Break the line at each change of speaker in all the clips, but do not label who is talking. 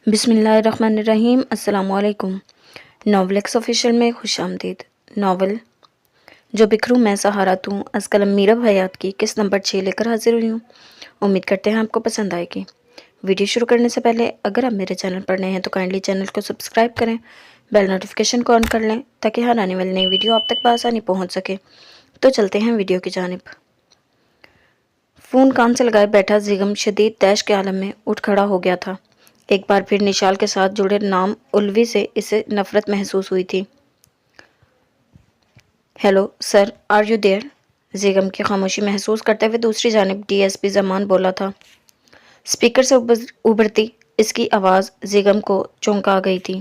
بسم اللہ الرحمن الرحیم۔ السلام علیکم۔ ناول ایکس آفیشیل میں خوش آمدید۔ ناول جو بکھروں میں سہارا توں از قلم میرا حیات کی قسط نمبر 6 لے کر حاضر ہوئی ہوں۔ امید کرتے ہیں آپ کو پسند آئے گی۔ ویڈیو شروع کرنے سے پہلے اگر آپ میرے چینل پر نئے ہیں تو کائنڈلی چینل کو سبسکرائب کریں، بیل نوٹیفیکیشن کو آن کر لیں تاکہ ہر آنے والی نئی ویڈیو آپ تک بآسانی پہنچ سکے۔ تو چلتے ہیں ویڈیو کی جانب۔ فون کان سے لگائے بیٹھا زیغم شدید طیش کے عالم میں اٹھ کھڑا ہو گیا تھا۔ ایک بار پھر نشال کے ساتھ جڑے نام الوی سے اسے نفرت محسوس ہوئی تھی۔ Hello sir, are you there? Zaigham کی خاموشی محسوس کرتے ہوئے دوسری جانب ڈی ایس پی زمان بولا تھا۔ اسپیکر سے ابھرتی اس کی آواز زیغم کو چونکا گئی تھی۔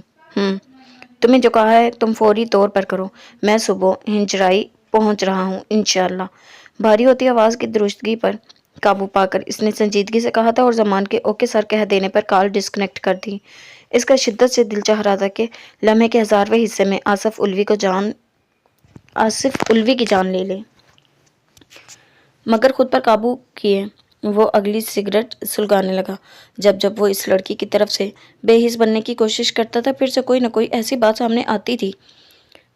تمہیں جو کہا ہے تم فوری طور پر کرو۔ میں صبح ہنجرائی پہنچ رہا ہوں انشاءاللہ۔ بھاری ہوتی آواز کی درستگی پر قابو پا کر اس نے سنجیدگی سے کہا تھا اور زمان کے اوکے سر کہہ دینے پر کال ڈسکنیکٹ کر دی۔ اس کا شدت سے دل چاہ رہا تھا کہ لمحے کے 1000ویں حصے میں آصف الوی کی جان لے لے، مگر خود پر قابو کیے وہ اگلی سگریٹ سلگانے لگا۔ جب وہ اس لڑکی کی طرف سے بے حس بننے کی کوشش کرتا تھا، پھر سے کوئی نہ کوئی ایسی بات سامنے آتی تھی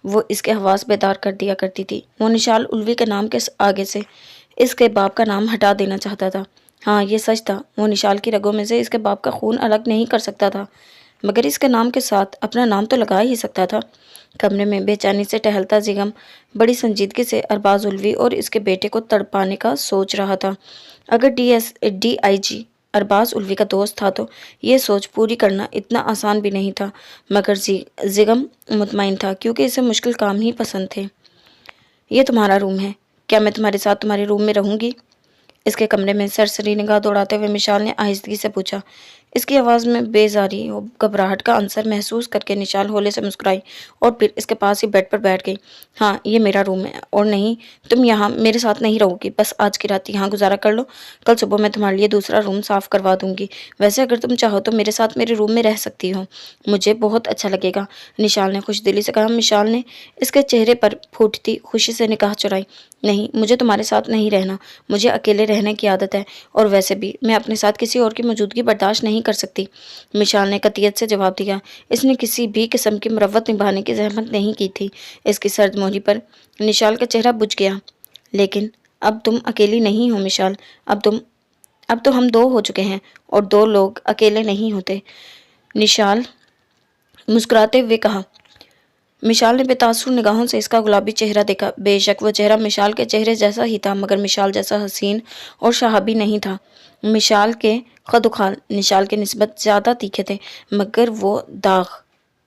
وہ اس کے حواس بیدار کر دیا کرتی تھی۔ وہ نشال الوی کے نام کے آگے سے اس کے باپ کا نام ہٹا دینا چاہتا تھا۔ ہاں، یہ سچ تھا، وہ نشال کی رگوں میں سے اس کے باپ کا خون الگ نہیں کر سکتا تھا، مگر اس کے نام کے ساتھ اپنا نام تو لگا ہی سکتا تھا۔ کمرے میں بے چینی سے ٹہلتا زیغم بڑی سنجیدگی سے ارباز الوی اور اس کے بیٹے کو تڑپانے کا سوچ رہا تھا۔ اگر ڈی آئی جی ارباز الوی کا دوست تھا تو یہ سوچ پوری کرنا اتنا آسان بھی نہیں تھا، مگر زیغم مطمئن تھا کیونکہ اسے مشکل کام ہی پسند تھے۔ یہ تمہارا روم ہے، کیا میں تمہارے ساتھ تمہارے روم میں رہوں گی؟ اس کے کمرے میں سرسری نگاہ دوڑاتے ہوئے مشال نے آہستگی سے پوچھا۔ اس کی آواز میں بیزاری و گھبراہٹ کا عنصر محسوس کر کے نشال ہولے سے مسکرائی اور پھر اس کے پاس ہی بیڈ پر بیٹھ گئی۔ ہاں، یہ میرا روم ہے، اور نہیں، تم یہاں میرے ساتھ نہیں رہو گی، بس آج کی رات یہاں گزارا کر لو، کل صبح میں تمہارے لیے دوسرا روم صاف کروا دوں گی۔ ویسے اگر تم چاہو تو میرے ساتھ میرے روم میں رہ سکتی ہو، مجھے بہت اچھا لگے گا، نشال نے خوش دلی سے کہا۔ مشال نے اس کے چہرے پر پھوٹتی خوشی سے نگاہ چرائی۔ نہیں، مجھے تمہارے ساتھ نہیں رہنا، مجھے اکیلے رہنے کی عادت ہے، اور ویسے بھی میں اپنے ساتھ کسی اور کی موجودگی برداشت نہیں کر سکتی، مشال نے قطعیت سے جواب دیا۔ اس نے کسی بھی قسم کی مروت نبھانے کی زحمت نہیں کی تھی۔ اس کی سرد مہری پر نشال کا چہرہ بجھ گیا۔ لیکن اب تم اکیلی نہیں ہو مشال، اب تو ہم 2 ہو چکے ہیں، اور 2 لوگ اکیلے نہیں ہوتے، نشال مسکراتے ہوئے کہا۔ مشال نے بے تاثر نگاہوں سے اس کا گلابی چہرہ دیکھا۔ بے شک وہ چہرہ مشال کے چہرے جیسا ہی تھا، مگر مشال جیسا حسین اور شہابی نہیں تھا۔ مشال کے خد و خال نشال کے نسبت زیادہ تیکھے تھے، مگر وہ داغ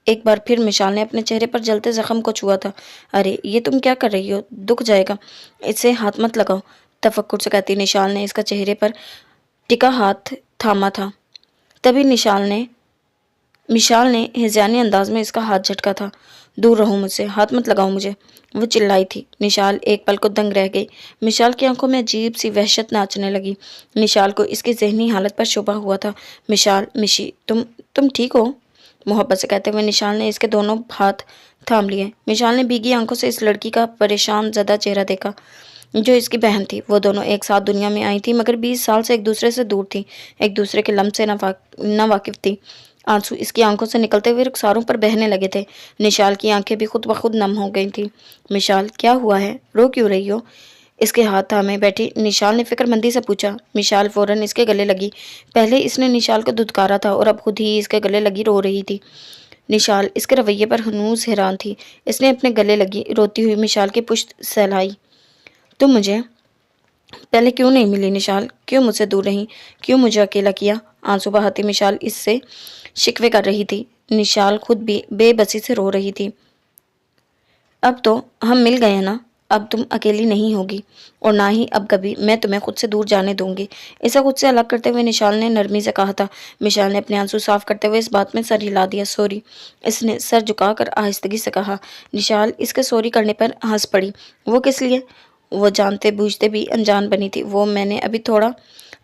ایک بار پھر مشال نے اپنے چہرے پر جلتے زخم کو چھوا تھا۔ ارے یہ تم کیا کر رہی ہو، دکھ جائے گا، اسے ہاتھ مت لگاؤ، تفکر سے کہتی نشال نے اس کا چہرے پر ٹکا ہاتھ تھاما تھا۔ تبھی مشال نے ہذیانی انداز میں اس کا ہاتھ جھٹکا تھا۔ دور رہو مجھ سے، ہاتھ مت لگاؤ مجھے، وہ چلائی تھی۔ نشال ایک پل کو دنگ رہ گئی۔ مشال کی آنکھوں میں عجیب سی وحشت ناچنے لگی۔ نشال کو اس کی ذہنی حالت پر شبہ ہوا تھا۔ مشی، تم ٹھیک ہو؟ محبت سے کہتے ہوئے نشال نے اس کے دونوں ہاتھ تھام لیے۔ مشال نے بھیگی آنکھوں سے اس لڑکی کا پریشان زدہ چہرہ دیکھا جو اس کی بہن تھی۔ وہ دونوں ایک ساتھ دنیا میں آئی تھی، مگر 20 سال سے ایک دوسرے سے دور تھی، ایک دوسرے کے لمس سے نہ واقف تھی۔ آنسو اس کی آنکھوں سے نکلتے ہوئے رخساروں پر بہنے لگے تھے۔ نشال کی آنکھیں بھی خود بخود نم ہو گئی تھیں۔ مشال، کیا ہوا ہے، رو کیوں رہی ہو؟ اس کے ہاتھ تھامے بیٹھی نشال نے فکر مندی سے پوچھا۔ مشال فوراً اس کے گلے لگی۔ پہلے اس نے نشال کو دھتکارا تھا اور اب خود ہی اس کے گلے لگی رو رہی تھی۔ نشال اس کے رویے پر ہنوز حیران تھی۔ اس نے اپنے گلے لگی روتی ہوئی مشال کی پشت سہلائی۔ تم مجھے پہلے کیوں نہیں ملی نشال، کیوں مجھ سے دور رہی، کیوں مجھے اکیلا کیا؟ آنسو بہاتی مشال اس سے شکوے کر رہی تھی۔ نشال خود بھی بے بسی سے رو رہی تھی۔ اب تو ہم مل گئے نا، اب تم اکیلی نہیں ہوگی، اور نہ ہی اب کبھی میں تمہیں خود سے دور جانے دوں گی، اسے خود سے الگ کرتے ہوئے نشال نے نرمی سے کہا تھا۔ مشال نے اپنے آنسو صاف کرتے ہوئے اس بات میں سر ہلا دیا۔ سوری، اس نے سر جھکا کر آہستگی سے کہا۔ نشال اس کے سوری کرنے پر ہنس پڑی۔ وہ کس لیے؟ وہ جانتے بوجھتے بھی انجان بنی تھی۔ وہ میں نے ابھی تھوڑا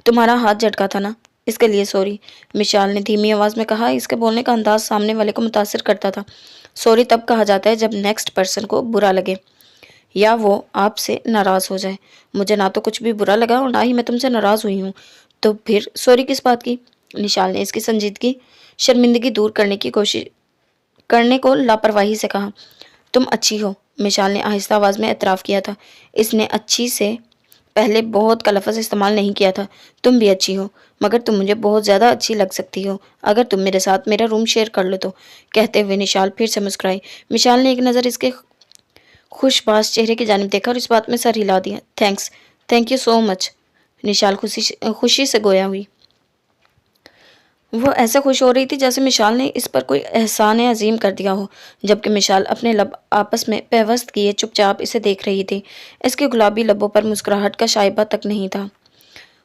تمہارا ہاتھ جھٹکا تھا نا، اس کے لیے سوری، مشال نے دھیمی آواز میں کہا۔ اس کے بولنے کا انداز سامنے والے کو متاثر کرتا تھا۔ سوری تب کہا جاتا ہے جب نیکسٹ پرسن کو برا لگے یا وہ آپ سے ناراض ہو جائے۔ مجھے نہ تو کچھ بھی برا لگا اور نہ ہی میں تم سے ناراض ہوئی ہوں، تو پھر سوری کس بات کی؟ निशाल ने इसकी संजीदगी शर्मिंदगी दूर करने को लापरवाही से कहा। तुम अच्छी हो, मिशाल ने आहिस्ता आवाज में एतराफ़ किया था। इसने अच्छी से पहले बहुत का लफ्ज़ इस्तेमाल नहीं किया था। तुम भी अच्छी हो, मगर तुम मुझे बहुत ज़्यादा अच्छी लग सकती हो अगर तुम मेरे साथ मेरा रूम शेयर कर लो तो। कहते हुए निशाल फिर से मुस्कुराई। मिशाल ने एक नज़र इसके खुशबाश चेहरे की जानिब देखा और इस बात में सर हिला दिया। Thank you so much, Nishal खुशी से गोया हुई। वो ऐसा खुश हो रही थी जैसे मिशाल ने इस पर कोई एहसान अजीम कर दिया हो, जबकि मिशाल अपने लब आपस में पेवस्त किए चुपचाप इसे देख रही थी। इसके गुलाबी लबों पर मुस्कुराहट का शाइबा तक नहीं था।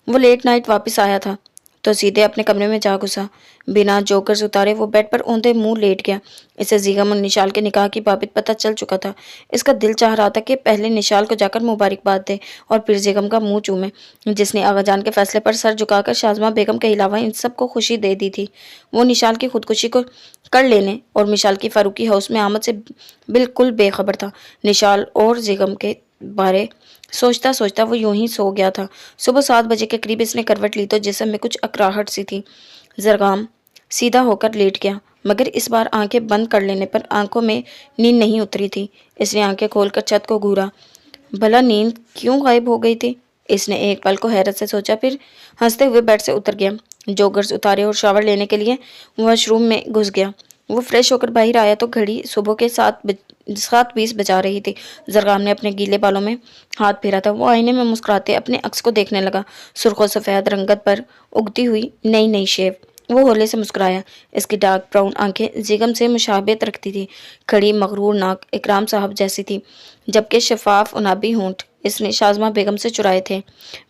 वो लेट नाइट वापस आया था तो सीधे अपने कमरे में जा घुसा। बिना जोकर्स उतारे वो बेड पर औंधे मुंह लेट गया। इसे जीगम और निशाल के निकाह की बाबत पता चल चुका था। इसका दिल चाह रहा था कि पहले निशाल को जाकर मुबारकबाद दे और फिर जीगम का मुंह चूमे, जिसने आगाजान के फैसले पर सर झुकाकर शाज़मा बेगम के अलावा इन सबको खुशी दे दी थी। वो निशाल की खुदकुशी को कर लेने और मिशाल की फारूकी हाउस में आमद से बिल्कुल बेखबर था। निशाल और जीगम के बारे सोचता सोचता वो यूं ही सो गया था। सुबह 7 बजे के करीब इसने करवट ली तो जिस्म में कुछ अकराहट सी थी। जरगाम सीधा होकर लेट गया, मगर इस बार आंखें बंद कर लेने पर आंखों में नींद नहीं उतरी थी। इसने आंखें खोलकर छत को घूरा। भला नींद क्यों गायब हो गई थी? इसने एक पल को हैरत से सोचा, फिर हंसते हुए बेड से उतर गया। जोगर्स उतारे और शावर लेने के लिए वॉशरूम में घुस गया। वो फ्रेश होकर बाहर आया तो घड़ी सुबह के 7:20 बजा रही थी। जरगाम ने अपने गीले बालों में हाथ फेरा था। वो आईने में मुस्कुराते अपने अक्स को देखने लगा। सुर्ख और सफ़ेद रंगत पर उगती हुई नई नई शेव। वो होले से मुस्कुराया। इसकी डार्क ब्राउन आंखें जिगम से मुशाबहत रखती थी। खड़ी मगरूर नाक इकराम साहब जैसी थी, जबकि शफाफ उनाबी होंठ इसने शाज़मा बेगम से चुराए थे।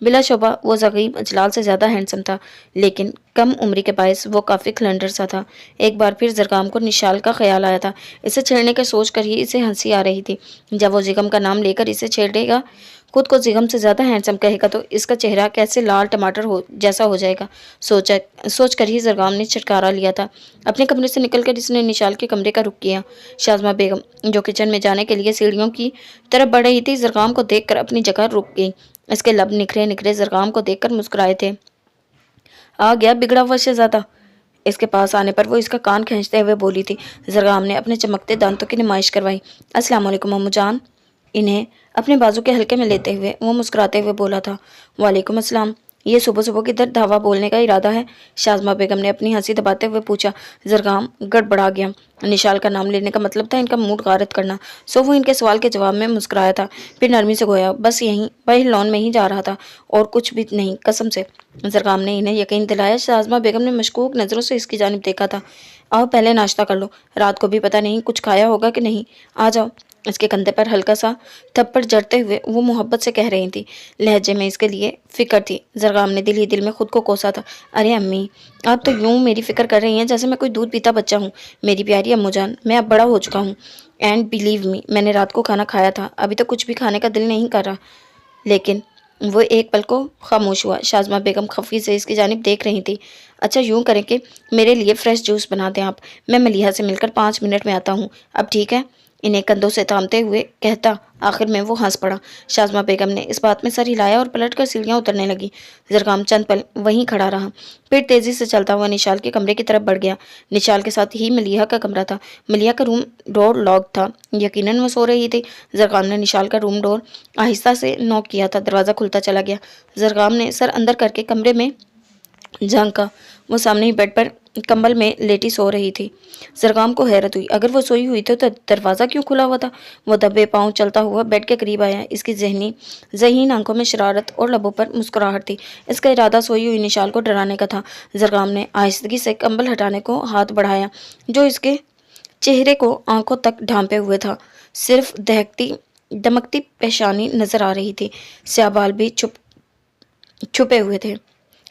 बिलाशुबा वो ज़गीब अजलाल से ज़्यादा हैंडसम था, लेकिन कम उम्री के बायस वो काफ़ी खलंडर सा था। एक बार फिर जरगाम को निशाल का ख्याल आया था। इसे छेड़ने का सोच कर ही इसे हंसी आ रही थी। जब वो जिगम का नाम लेकर इसे छेड़ेगा, खुद को जिगम से ज़्यादा हैंडसम कहेगा तो इसका चेहरा कैसे लाल टमाटर जैसा हो जाएगा। सोच कर ही जरगाम ने छटकारा लिया था। अपने कमरे से निकलकर इसने निशाल के कमरे का रुख किया। शाज़मा बेगम, जो किचन में जाने के लिए सीढ़ियों की तरफ बढ़ रही थी, जरगाम को देखकर अपनी जगह रुक गई। इसके लब निखरे निखरे जरगाम को देखकर मुस्कुराए थे। आ गया बिगड़ा हुआ शहजादा। इसके पास आने पर वो इसका कान खींचते हुए बोली थी। जरगाम ने अपने चमकते दांतों की नुमाइश करवाई। अस्सलाम वालेकुम अम्मू जान। इन्हें अपने बाजू के हल्के में लेते हुए वो मुस्कुराते हुए बोला था। वालेकुम अस्सलाम। ये सुबह सुबह किधर धावा बोलने का इरादा है? शाज़मा बेगम ने अपनी हंसी दबाते हुए पूछा। जरगाम गड़बड़ा गया। निशाल का नाम लेने का मतलब था इनका मूड गारत करना, सो वो इनके सवाल के जवाब में मुस्कुराया था। फिर नरमी से गोया, बस यहीं वही लॉन में ही जा रहा था और कुछ भी नहीं, कसम से। जरगाम ने इन्हें यकीन दिलाया। शाज़मा बेगम ने मशकूक नज़रों से इसकी जानिब देखा था। आओ पहले नाश्ता कर लो, रात को भी पता नहीं कुछ खाया होगा कि नहीं। आ जाओ। इसके कंधे पर हल्का सा थप्पड़ जड़ते हुए वो मोहब्बत से कह रही थी। लहजे में इसके लिए फिक्र थी। जरगाम ने दिल ही दिल में खुद को कोसा था। अरे अम्मी, आप तो यूं मेरी फिक्र कर रही हैं जैसे मैं कोई दूध पीता बच्चा हूँ। मेरी प्यारी अम्मू जान, मैं अब बड़ा हो चुका हूँ। एंड बिलीव मी, मैंने रात को खाना खाया था, अभी तो कुछ भी खाने का दिल नहीं कर रहा। लेकिन वो एक पल को खामोश हुआ। शाज़मा बेगम खफी से इसकी जानिब देख रही थी। अच्छा यूं करें कि मेरे लिए फ्रेश जूस बना दें आप, मैं मलिहा से मिलकर 5 मिनट में आता हूँ। अब ठीक है? इन्हें कंधों से थामते हुए कहता आखिर में वो हंस पड़ा। शाज़मा बेगम ने इस बात में सर हिलाया और पलटकर सीढ़ियाँ उतरने लगी। जरगाम चंद पल वहीं खड़ा रहा, फिर तेज़ी से चलता हुआ निशाल के कमरे की तरफ बढ़ गया। निशाल के साथ ही मलिहा का कमरा था। मलिहा का रूम डोर लॉक था, यकीनन वो सो रही थी। जरगाम ने निशाल का रूम डोर आहिस्ता से नॉक किया था। दरवाज़ा खुलता चला गया। जरगाम ने सर अंदर करके कमरे में झांका। वो सामने ही बेड पर कंबल में लेटी सो रही थी। जरगाम को हैरत हुई, अगर वो सोई हुई थी तो दरवाज़ा क्यों खुला हुआ था? वो दबे पांव चलता हुआ बेड के करीब आया। इसकी ज़हीन आंखों में शरारत और लबों पर मुस्कुराहट थी। इसका इरादा सोई हुई निशाल को डराने का था। जरगाम ने आहिस्तगी से कंबल हटाने को हाथ बढ़ाया, जो इसके चेहरे को आंखों तक ढांपे हुए था। सिर्फ दमकती पेशानी नजर आ रही थी। स्याह बाल भी छुपे हुए थे।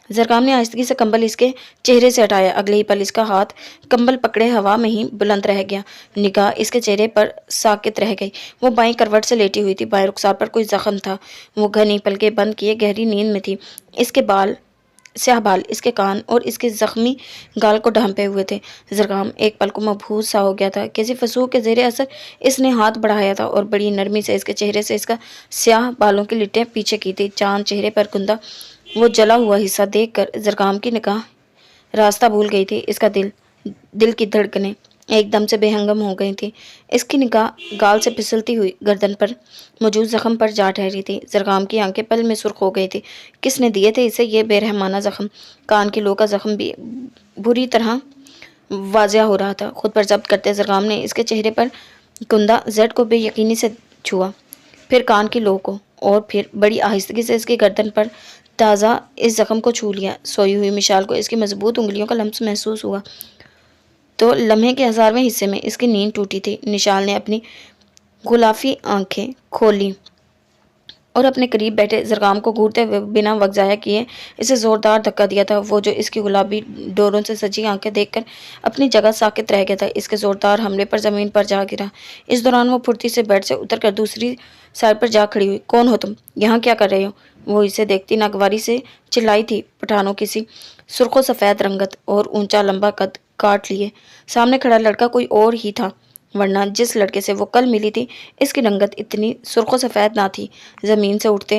जरगाम ने आहिस्तगी से कंबल इसके चेहरे से हटाया। अगले ही पल इसका हाथ कंबल पकड़े हवा में ही बुलंद रह गया। निगाह इसके चेहरे पर साकित रह गई। वो बाईं करवट से लेटी हुई थी। बाएं रुखसार पर कोई जख्म था। वो घनी पलकें बंद किए गहरी नींद में थी। इसके स्याह बाल इसके कान और इसके जख्मी गाल को ढांपे हुए थे। जरगाम एक पल को मबहूस सा हो गया था। किसी फसूह के जेरे असर इसने हाथ बढ़ाया था और बड़ी नरमी से इसके चेहरे से इसका स्याह बालों की लिटें पीछे की थी। चांद चेहरे पर कुंदा वो जला हुआ हिस्सा देखकर जरगाम की निगाह रास्ता भूल गई थी। इसका दिल की धड़कनें एकदम से बेहंगम हो गई थी। इसकी निगाह गाल से फिसलती हुई गर्दन पर मौजूद जख्म पर जा ठहरी थी। जरगाम की आंखें पल में सुर्ख हो गई थी। किसने दिए थे इसे ये बेरहमाना जख्म? कान की लो का जख्म भी बुरी तरह वाजिया हो रहा था। खुद पर जब्त करते जरगाम ने इसके चेहरे पर कुंदा जेड को बेयकीनी से छुआ, फिर कान की लो को, और फिर बड़ी आहिस्तगी से इसकी गर्दन पर ताज़ा इस जख्म को छू लिया। सोई हुई मिशाल को इसकी मजबूत उंगलियों का लम्स महसूस हुआ तो लम्हे के 1000वें हिस्से में इसकी नींद टूटी थी। निशाल ने अपनी गुलाफी आंखें खोली और अपने करीब बैठे जरगाम को घूरते हुए बिना वक्त ज़ाया किए इसे ज़ोरदार धक्का दिया था। वो जो इसकी गुलाबी डोरों से सजी आंखें देखकर अपनी जगह साकित रह गया था, इसके ज़ोरदार हमले पर ज़मीन पर जा गिरा। इस दौरान वो फुर्ती से बेड से उतरकर दूसरी साइड पर जा खड़ी हुई। कौन हो तुम? यहाँ क्या कर रहे हो? वो इसे देखती नागवारी से चिल्लाई थी। पठानों किसी सुर्खो सफ़ेद रंगत और ऊंचा लंबा कद काट लिए। सामने खड़ा लड़का कोई और ही था, वरना जिस लड़के से वो कल मिली थी इसकी रंगत इतनी सुर्खो सफ़ेद ना थी। ज़मीन से उठते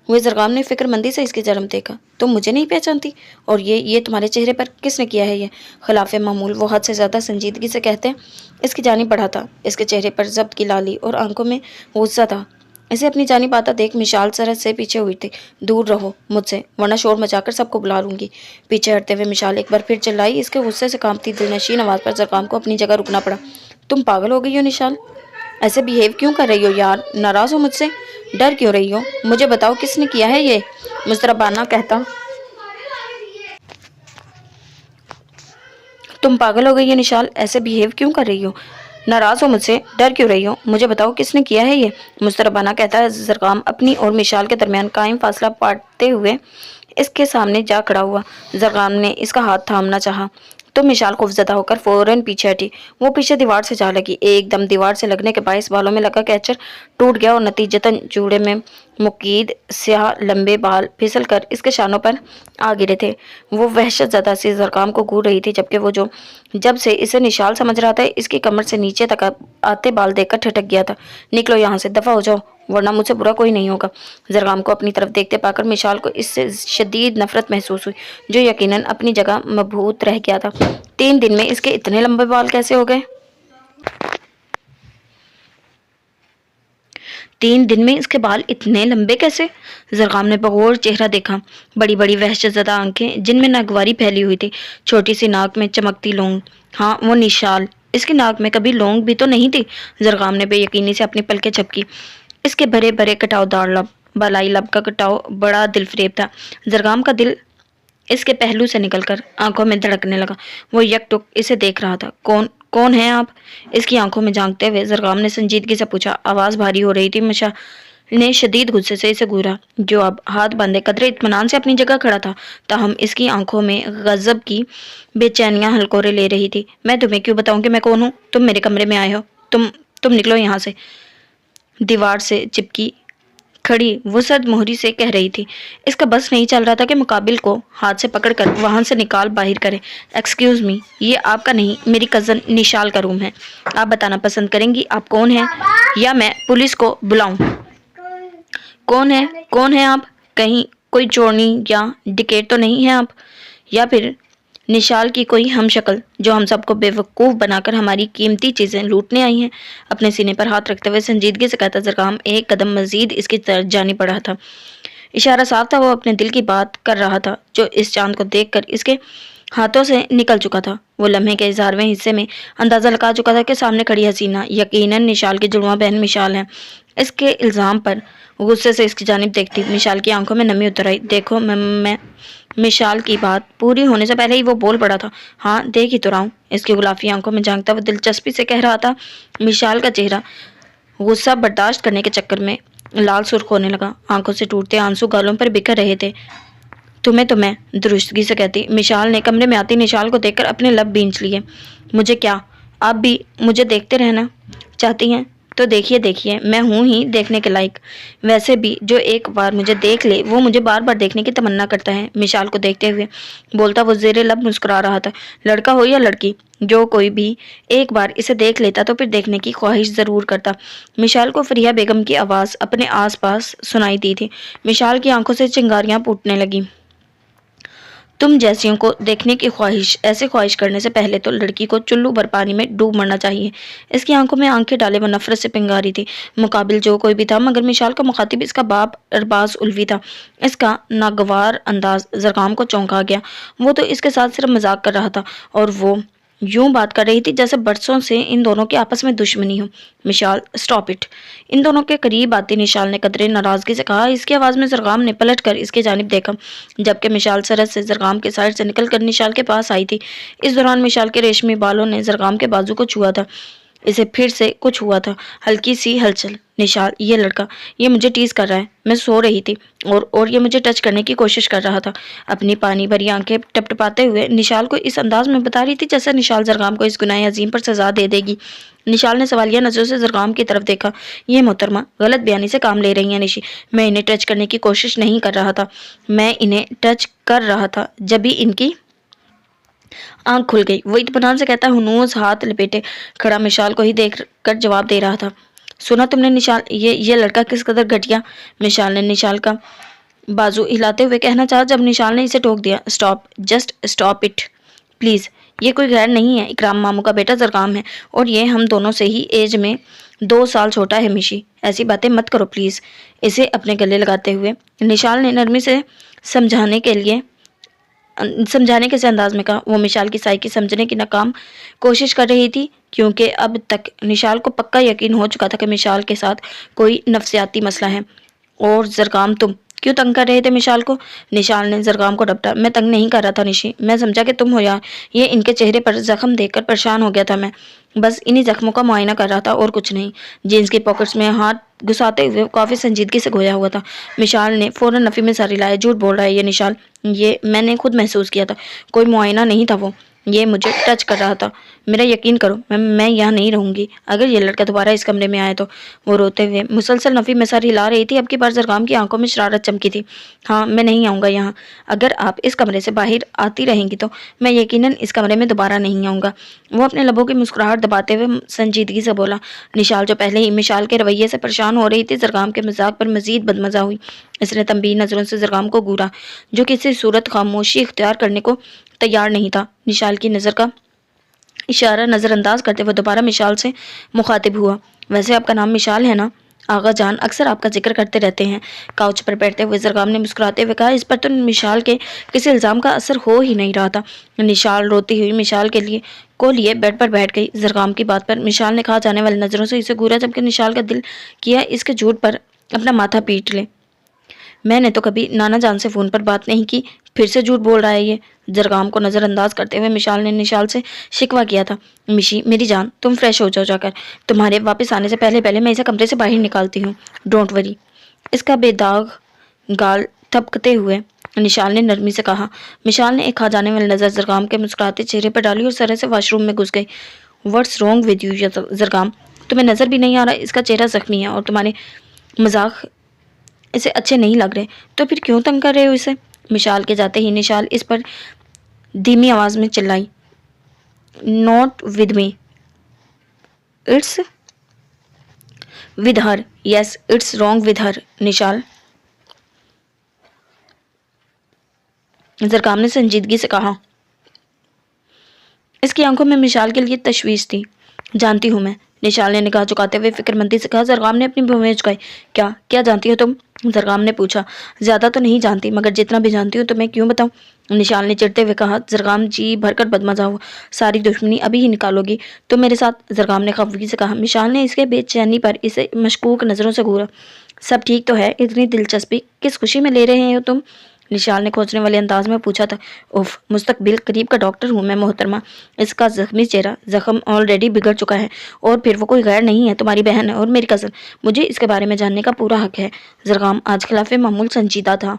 हुए जरगाम ने फिक्रमंदी से इसकी जन्म देखा। तुम मुझे नहीं पहचानती? और ये तुम्हारे चेहरे पर किसने किया है ये? खिलाफ मामूल वो हद से ज़्यादा संजीदगी से कहते इसकी जानिब बढ़ा था। इसके चेहरे पर जब्त की लाली और आंखों में गुस्सा था। इसे अपनी जानिब आता देख मिशाल सरहद से पीछे हुई थी। दूर रहो मुझसे, वरना शोर मचाकर सबको बुला लूंगी। पीछे हटते हुए मिशाल एक बार फिर चिल्लाई। इसके गुस्से से कांपती दिलनशीन आवाज़ पर जरगाम को अपनी जगह रुकना पड़ा। तुम पागल हो गई हो निशाल? ऐसे बिहेव क्यों कर रही हो यार? नाराज़ हो मुझसे? डर क्यों रही हो? मुझे बताओ किसने किया है ये? मुस्तरबाना कहता। तुम पागल हो गई हो निशाल? ऐसे बिहेव क्यों कर रही हो? नाराज़ हो मुझसे? डर क्यों रही हो? मुझे बताओ किसने किया है ये? मुस्तरबाना कहता है। जरगाम अपनी और मिशाल के दरमियान कायम फासला पाटते हुए इसके सामने जा खड़ा हुआ। जरगाम ने इसका हाथ थामना चाहा तो मिशाल खौफजदा होकर फौरन पीछे हटी। वो पीछे दीवार से जा लगी। एकदम दीवार से लगने के बायस बालों में लगा कैचर टूट गया और नतीजतन जूड़े में मुकीद स्याह लंबे बाल फिसल कर इसके शानों पर आ गिरे थे। वो वहशत ज़्यादा सी जरगाम को घूर रही थी, जबकि वो जब से इसे निशाल समझ रहा था इसकी कमर से नीचे तक आते बाल देखकर ठिठक गया था। निकलो यहाँ से, दफ़ा हो जाओ, वरना मुझसे बुरा कोई नहीं होगा। जरगाम को अपनी तरफ देखते पाकर मिशाल को इससे शदीद नफरत महसूस हुई, जो यकीनन अपनी जगह मबहूत रह गया था। 3 दिन में इसके इतने लंबे बाल कैसे हो गए? 3 दिन में इसके बाल इतने लंबे कैसे? जरगाम ने बगौर चेहरा देखा। बड़ी बड़ी वहशतज़दा आंखें जिनमें नागवारी फैली हुई थी, छोटी सी नाक में चमकती लौंग। हाँ, वो निशाल, इसकी नाक में कभी लौंग भी तो नहीं थी। जरगाम ने बेयकीनी से अपनी पलकें झपकी। इसके भरे भरे कटावदार लब, बलाई लब का कटाव बड़ा दिलफरेब था। जरगाम का दिल इसके पहलू से निकलकर आंखों में धड़कने लगा। वो यकटुक इसे देख रहा था। कौन कौन है आप? इसकी आंखों में झांकते हुए जरगाम ने संजीदगी से पूछा। आवाज़ भारी हो रही थी। मिशा ने शदीद गुस्से से इसे घूरा, जो अब हाथ बांधे कदरे इत्मीनान से अपनी जगह खड़ा था, ताहम इसकी आंखों में गजब की बेचैनियां हलकोरे ले रही थी। मैं तुम्हें क्यों बताऊं कि मैं कौन हूँ? तुम मेरे कमरे में आए हो। तुम निकलो यहाँ से। दीवार से चिपकी खड़ी वो सर्द मोहरी से कह रही थी। इसका बस नहीं चल रहा था कि मुकाबिल को हाथ से पकड़कर वहां से निकाल बाहर करे। एक्सक्यूज मी, ये आपका नहीं, मेरी कज़न निशाल का रूम है। आप बताना पसंद करेंगी आप कौन हैं, या मैं पुलिस को बुलाऊं? कौन है आप? कहीं कोई चोरनी या डिकेट तो नहीं है आप? या फिर निशाल की कोई हम शक्ल जो हम सबको बेवकूफ़ बनाकर हमारी कीमती चीज़ें लूटने आई हैं? अपने सीने पर हाथ रखते हुए संजीदगी से कहता जरगाम एक कदम मजीद इसकी तरफ जानी पड़ा था। इशारा साफ था, वो अपने दिल की बात कर रहा था, जो इस चांद को देखकर इसके हाथों से निकल चुका था। वो लम्हे के 1000वें हिस्से में अंदाज़ा लगा चुका था कि सामने खड़ी हसीना यकीनन निशाल की जुड़वा बहन मिशाल है। इसके इल्ज़ाम पर गुस्से से इसकी जानिब देखती मिशाल की आंखों में नमी उतर आई। देखो, मैं मिशाल की बात पूरी होने से पहले ही वो बोल पड़ा था। हाँ, देख ही तो रहा हूँ। इसकी गुलाफी आंखों में झांकता वो दिलचस्पी से कह रहा था। मिशाल का चेहरा गुस्सा बर्दाश्त करने के चक्कर में लाल सुर्ख होने लगा। आंखों से टूटते आंसू गालों पर बिखर रहे थे। तुम्हें तो मैं दुरुस्तगी से कहती। मिशाल ने कमरे में आती निशाल को देखकर अपने लब भींच लिए। मुझे क्या, आप भी मुझे देखते रहना चाहती हैं? तो देखिए, मैं हूँ ही देखने के लायक। वैसे भी जो एक बार मुझे देख ले वो मुझे बार बार देखने की तमन्ना करता है। मिशाल को देखते हुए बोलता वो ज़ेरे लब मुस्कुरा रहा था। लड़का हो या लड़की, जो कोई भी एक बार इसे देख लेता तो फिर देखने की ख्वाहिश ज़रूर करता। मिशाल को फरिया बेगम की आवाज़ अपने आस पास सुनाई दी थी। मिशाल की आंखों से चिंगारियाँ फूटने लगी। تم جیسیوں کو دیکھنے کی خواہش، ایسے خواہش کرنے سے پہلے تو لڑکی کو چلو بھر پانی میں ڈوب مرنا چاہیے۔ اس کی آنکھوں میں آنکھیں ڈالے وہ نفرت سے پنگاری تھی۔ مقابل جو کوئی بھی تھا مگر مشال کا مخاطب اس کا باپ ارباز الوی تھا۔ اس کا ناگوار انداز زرگام کو چونکا گیا۔ وہ تو اس کے ساتھ صرف مذاق کر رہا تھا اور وہ یوں بات کر رہی تھی جیسے برسوں سے ان دونوں کے آپس میں دشمنی ہو۔ Mishal stop it. ان دونوں کے قریب آتی نشال نے قدرے ناراضگی سے کہا۔ اس کی آواز میں زرگام نے پلٹ کر اس کی جانب دیکھا جبکہ مشال سرحد سے زرگام کے سائڈ سے نکل کر نشال کے پاس آئی تھی۔ اس دوران مشال کے ریشمی بالوں نے زرگام کے بازو کو چھوا تھا۔ اسے پھر سے کچھ ہوا تھا، ہلکی سی ہلچل۔ نشال، یہ لڑکا، یہ مجھے ٹیز کر رہا ہے۔ میں سو رہی تھی اور یہ مجھے ٹچ کرنے کی کوشش کر رہا تھا۔ اپنی پانی بھری آنکھیں ٹپٹپاتے ہوئے نشال کو اس انداز میں بتا رہی تھی جیسے نشال زرگام کو اس گناہ عظیم پر سزا دے دے گی۔ نشال نے سوالیہ نظروں سے زرگام کی طرف دیکھا۔ یہ محترمہ غلط بیانی سے کام لے رہی ہیں نشی۔ میں انہیں ٹچ کرنے کی کوشش نہیں کر رہا تھا۔ میں انہیں ٹچ کر رہا تھا جبھی ان کی آنکھ کھل گئی۔ وہ اطمینان سے کہتا ہنوز ہاتھ لپیٹے کھڑا مشال کو ہی دیکھ کر جواب دے رہا تھا۔ سنا تم نے نشال، یہ لڑکا کس قدر گھٹیا؟ مشال نے نشال کا بازو ہلاتے ہوئے کہنا چاہا جب نشال نے اسے ٹوک دیا۔ Stop, just stop it please. یہ کوئی غیر نہیں ہے، اکرام ماموں کا بیٹا زرگام ہے اور یہ ہم دونوں سے ہی ایج میں 2 سال چھوٹا ہے۔ مشی، ایسی باتیں مت کرو پلیز۔ اسے اپنے گلے لگاتے ہوئے نشال نے نرمی سے سمجھانے کے سے انداز میں کہا۔ وہ مشال کی سائیکی سمجھنے کی ناکام کوشش کر رہی تھی کیونکہ اب تک نشال کو پکا یقین ہو چکا تھا کہ مشال کے ساتھ کوئی نفسیاتی مسئلہ ہے۔ اور زرگام، تم کیوں تنگ کر رہے تھے مشال کو؟ نشال نے زرگام کو ڈپٹا۔ میں تنگ نہیں کر رہا تھا نشی، میں سمجھا کہ تم ہو یا یہ ان کے چہرے پر زخم دیکھ کر پریشان ہو گیا تھا۔ میں بس انہی زخموں کا معائنہ کر رہا تھا اور کچھ نہیں۔ جینس کی پاکٹس میں ہاتھ گھساتے ہوئے کافی سنجیدگی سے گویا ہوا تھا۔ مشال نے فوراً نفی میں سر ہلایا۔ جھوٹ بول رہا ہے یہ نشال، یہ میں نے خود محسوس کیا تھا، کوئی معائنہ نہیں تھا، وہ یہ مجھے ٹچ کر رہا تھا۔ میرا یقین کرو، میں یہاں نہیں رہوں گی اگر یہ لڑکا دوبارہ اس کمرے میں آئے تو۔ وہ روتے ہوئے مسلسل نفی میں سر ہلا رہی تھی۔ اب کی بار زرگام کی آنکھوں میں شرارت چمکی تھی۔ ہاں، میں نہیں آؤں گا یہاں۔ اگر آپ اس کمرے سے باہر آتی رہیں گی تو میں یقیناً اس کمرے میں دوبارہ نہیں آؤں گا۔ وہ اپنے لبوں کی مسکراہٹ دباتے ہوئے سنجیدگی سے بولا۔ نشال جو پہلے ہی مشال کے رویے سے پریشان ہو رہی تھی زرگام کے مذاق پر مزید بدمزہ ہوئی۔ اس نے تنبیہ نظروں سے زرگام کو گھورا جو کسی صورت خاموشی اختیار کرنے کو تیار نہیں تھا۔ نشال کی نظر کا اشارہ نظر انداز کرتے ہوئے دوبارہ مشال سے مخاطب ہوا۔ ویسے آپ کا نام مشال ہے نا؟ آغا جان اکثر آپ کا ذکر کرتے رہتے ہیں۔ کاؤچ پر بیٹھتے ہوئے زرگام نے مسکراتے ہوئے کہا۔ اس پر تو مشال کے کسی الزام کا اثر ہو ہی نہیں رہا تھا۔ نشال روتی ہوئی مشال کو لیے بیڈ پر بیٹھ گئی۔ زرگام کی بات پر مشال نے کھا جانے والی نظروں سے اسے گھورا جبکہ نشال کا دل کیا اس کے جھوٹ پر اپنا ماتھا پیٹ لے۔ میں نے تو کبھی نانا جان سے فون پر بات نہیں کی، پھر سے جھوٹ بول رہا ہے یہ۔ زرگام کو نظر انداز کرتے ہوئے مشال نے نشال سے شکوہ کیا تھا۔ مشی میری جان، تم فریش ہو جاؤ جا کر، تمہارے واپس آنے سے پہلے میں اسے کمرے سے باہر نکالتی ہوں۔ Don't worry. اس کا بے داغ گال تھپکتے ہوئے نشال نے نرمی سے کہا۔ مشال نے ایک کھا جانے والی نظر زرگام کے مسکراتے چہرے پر ڈالی اور سرے سے واش روم میں گھس گئی۔ واٹس رانگ ود یو زرگام، تمہیں نظر بھی نہیں آ رہا اس کا چہرہ زخمی ہے اور تمہارے مذاق اسے اچھے نہیں لگ رہے، تو پھر کیوں تنگ کر رہے ہو اسے؟ مشال کے جاتے ہی نشال اس پر دھیمی آواز میں چلائی۔ Not with me, it's with her. Yes it's wrong with her Nishal, Zargham نے سنجیدگی سے کہا۔ اس کی آنکھوں میں مشال کے لیے تشویش تھی۔ جانتی ہوں میں، نشال نے نگاہ جھکاتے ہوئے فکر مندی سے کہا۔ زرگام نے اپنی بھویں جھکائی۔ کیا جانتی ہو تم؟ زرگام نے پوچھا۔ زیادہ تو نہیں جانتی مگر جتنا بھی جانتی ہوں تمہیں کیوں بتاؤں؟ نشال نے چڑھتے ہوئے کہا۔ زرگام جی بھر کر بدمزہ ہوا۔ ساری دشمنی ابھی ہی نکالو گی تم میرے ساتھ؟ زرگام نے خفگی سے کہا۔ مشال نے اس کے بے چینی پر اسے مشکوک نظروں سے گھورا۔ سب ٹھیک تو ہے؟ اتنی دلچسپی کس خوشی میں لے رہے ہو تم؟ نشال نے کھوجنے والے انداز میں پوچھا تھا۔ اف، مستقبل قریب کا ڈاکٹر ہوں میں محترمہ۔ اس کا زخمی چہرہ، زخم آلریڈی بگڑ چکا ہے اور پھر وہ کوئی غیر نہیں ہے، تمہاری بہن ہے اور میری کزن۔ مجھے اس کے بارے میں جاننے کا پورا حق ہے۔ زرگام آج خلاف معمول سنجیدہ تھا۔